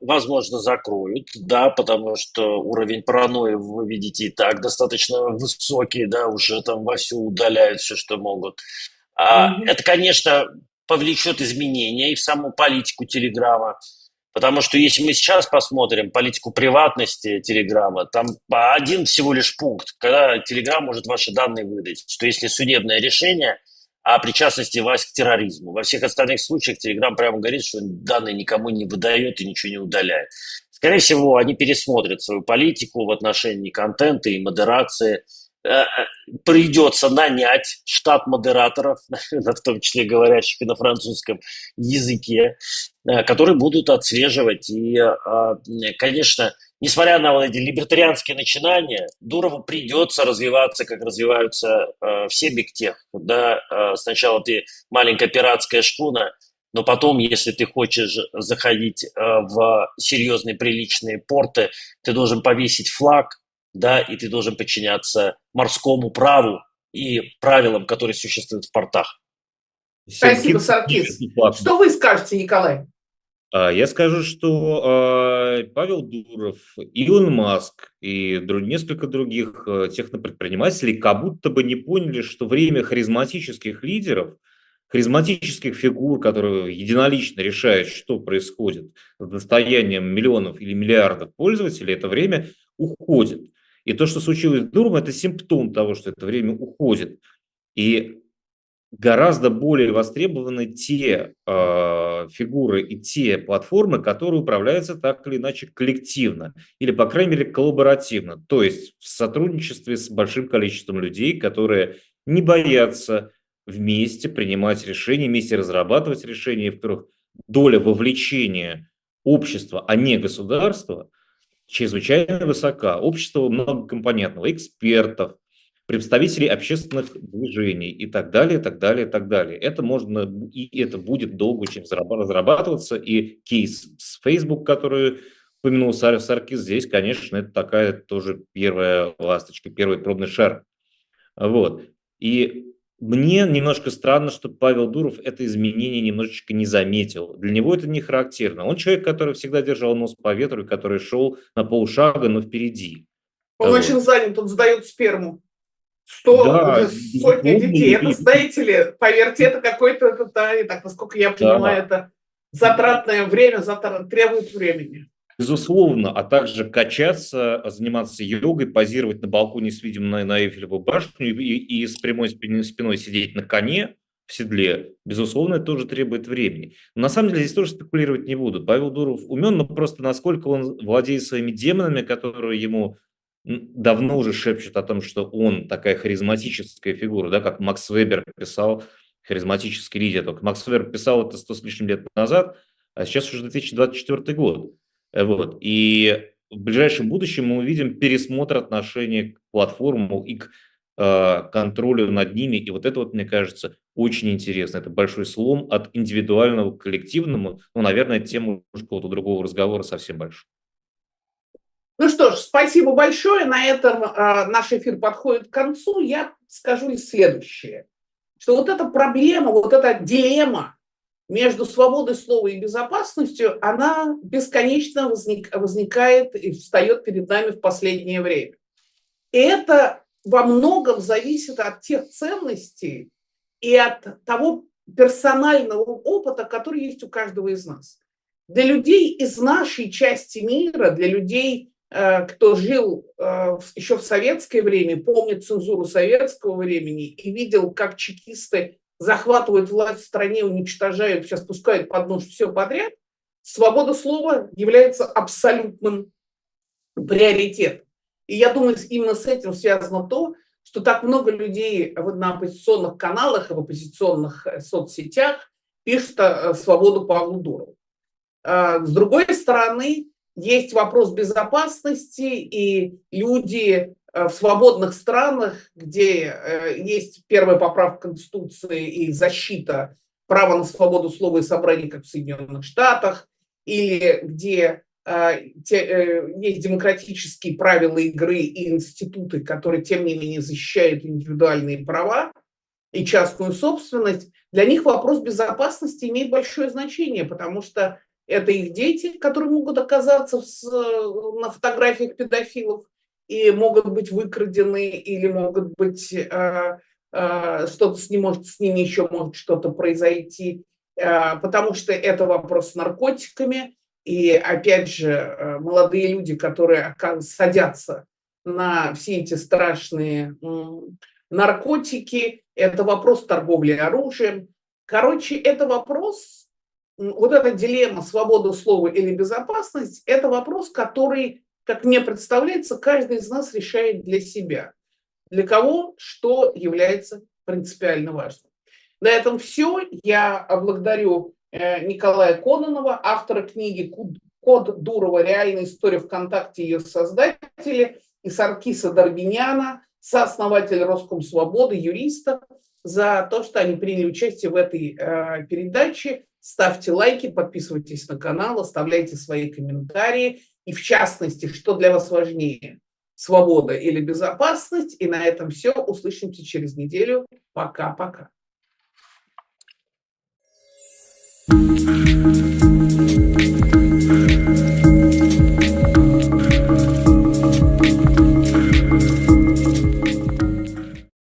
закроют, да, потому что уровень паранойи, вы видите, и так достаточно высокий, да, уже там вовсю удаляют все, что могут. Это, конечно, повлечет изменения и в саму политику Телеграма. Потому что если мы сейчас посмотрим политику приватности Телеграма, там один всего лишь пункт, когда Телеграм может ваши данные выдать, что если судебное решение о причастности вас к терроризму. Во всех остальных случаях Телеграм прямо говорит, что данные никому не выдает и ничего не удаляет. Скорее всего, они пересмотрят свою политику в отношении контента и модерации придется нанять штат модераторов, в том числе говорящих и на французском языке, которые будут отслеживать. И, конечно, несмотря на вот эти либертарианские начинания, Дурову придется развиваться, как развиваются все бигтех. Да? Сначала ты маленькая пиратская шхуна, но потом, если ты хочешь заходить в серьезные приличные порты, ты должен повесить флаг, да, и ты должен подчиняться морскому праву и правилам, которые существуют в портах. Спасибо, Саркис. Что вы скажете, Николай? Я скажу, что Павел Дуров, Илон Маск и несколько других технопредпринимателей как будто бы не поняли, что время харизматических лидеров, харизматических фигур, которые единолично решают, что происходит с достоянием миллионов или миллиардов пользователей, это время уходит. И то, что случилось с Дуровым, это симптом того, что это время уходит. И гораздо более востребованы те фигуры и те платформы, которые управляются так или иначе коллективно, или, по крайней мере, коллаборативно, то есть в сотрудничестве с большим количеством людей, которые не боятся вместе принимать решения, вместе разрабатывать решения, в которых доля вовлечения общества, а не государства, чрезвычайно высока. Общество многокомпонентного, экспертов, представителей общественных движений и так далее, так далее, так далее. Это можно и это будет долго очень разрабатываться. И кейс с Facebook, который упомянул Саркис, здесь, конечно, это такая тоже первая ласточка, первый пробный шар. Вот. И мне немножко странно, что Павел Дуров это изменение немножечко не заметил. Для него это не характерно. Он человек, который всегда держал нос по ветру, и который шел на полшага, но впереди. Он Вот. очень занят, он сдает сперму. Да, Уже сотни детей. Это, знаете ли, поверьте, это какой-то, да, и так, насколько я понимаю, это затратное время, требует времени. Безусловно, а также качаться, заниматься йогой, позировать на балконе с видом на Эйфелеву башню и с прямой спиной сидеть на коне в седле, безусловно, это тоже требует времени. Но на самом деле здесь тоже спекулировать не буду. Павел Дуров умен, но просто насколько он владеет своими демонами, которые ему давно уже шепчут о том, что он такая харизматическая фигура, да, как Макс Вебер писал, харизматический лидер. Только Макс Вебер писал это 100 с лишним лет назад, а сейчас уже 2024 год. Вот. И в ближайшем будущем мы увидим пересмотр отношения к платформам и к контролю над ними. И вот это вот, мне кажется, очень интересно. Это большой слом от индивидуального к коллективному. Ну, наверное, тема какого-то другого разговора совсем большая. Ну что ж, спасибо большое. На этом наш эфир подходит к концу. Я скажу лишь следующее, что вот эта проблема, вот эта дилемма между свободой слова и безопасностью, она бесконечно возникает и встает перед нами в последнее время. И это во многом зависит от тех ценностей и от того персонального опыта, который есть у каждого из нас. Для людей из нашей части мира, для людей, кто жил еще в советское время, помнит цензуру советского времени и видел, как чекисты захватывают власть в стране, уничтожают, сейчас пускают под нож все подряд, свобода слова является абсолютным приоритетом. И я думаю, именно с этим связано то, что так много людей на оппозиционных каналах и в оппозиционных соцсетях пишут свободу Павлу Дурову. С другой стороны, есть вопрос безопасности, и люди в свободных странах, где есть первая поправка Конституции и защита права на свободу слова и собраний, как в Соединенных Штатах, или где есть демократические правила игры и институты, которые, тем не менее, защищают индивидуальные права и частную собственность, для них вопрос безопасности имеет большое значение, потому что это их дети, которые могут оказаться на фотографиях педофилов и могут быть выкрадены, или могут быть что-то с ними еще может что-то произойти, потому что это вопрос с наркотиками. И опять же, молодые люди, которые садятся на все эти страшные наркотики, это вопрос торговли оружием. Короче, это вопрос, вот эта дилемма свобода слова или безопасность, это вопрос, который, как мне представляется, каждый из нас решает для себя. для кого что является принципиально важным. На этом все. Я благодарю Николая Кононова, автора книги «Код Дурова. Реальная история ВКонтакте и ее создатели», и Саркиса Дарбиняна, сооснователя Роскомсвободы, юриста, за то, что они приняли участие в этой передаче. Ставьте лайки, подписывайтесь на канал, оставляйте свои комментарии. И в частности, что для вас важнее, свобода или безопасность. И на этом все. Услышимся через неделю. Пока-пока.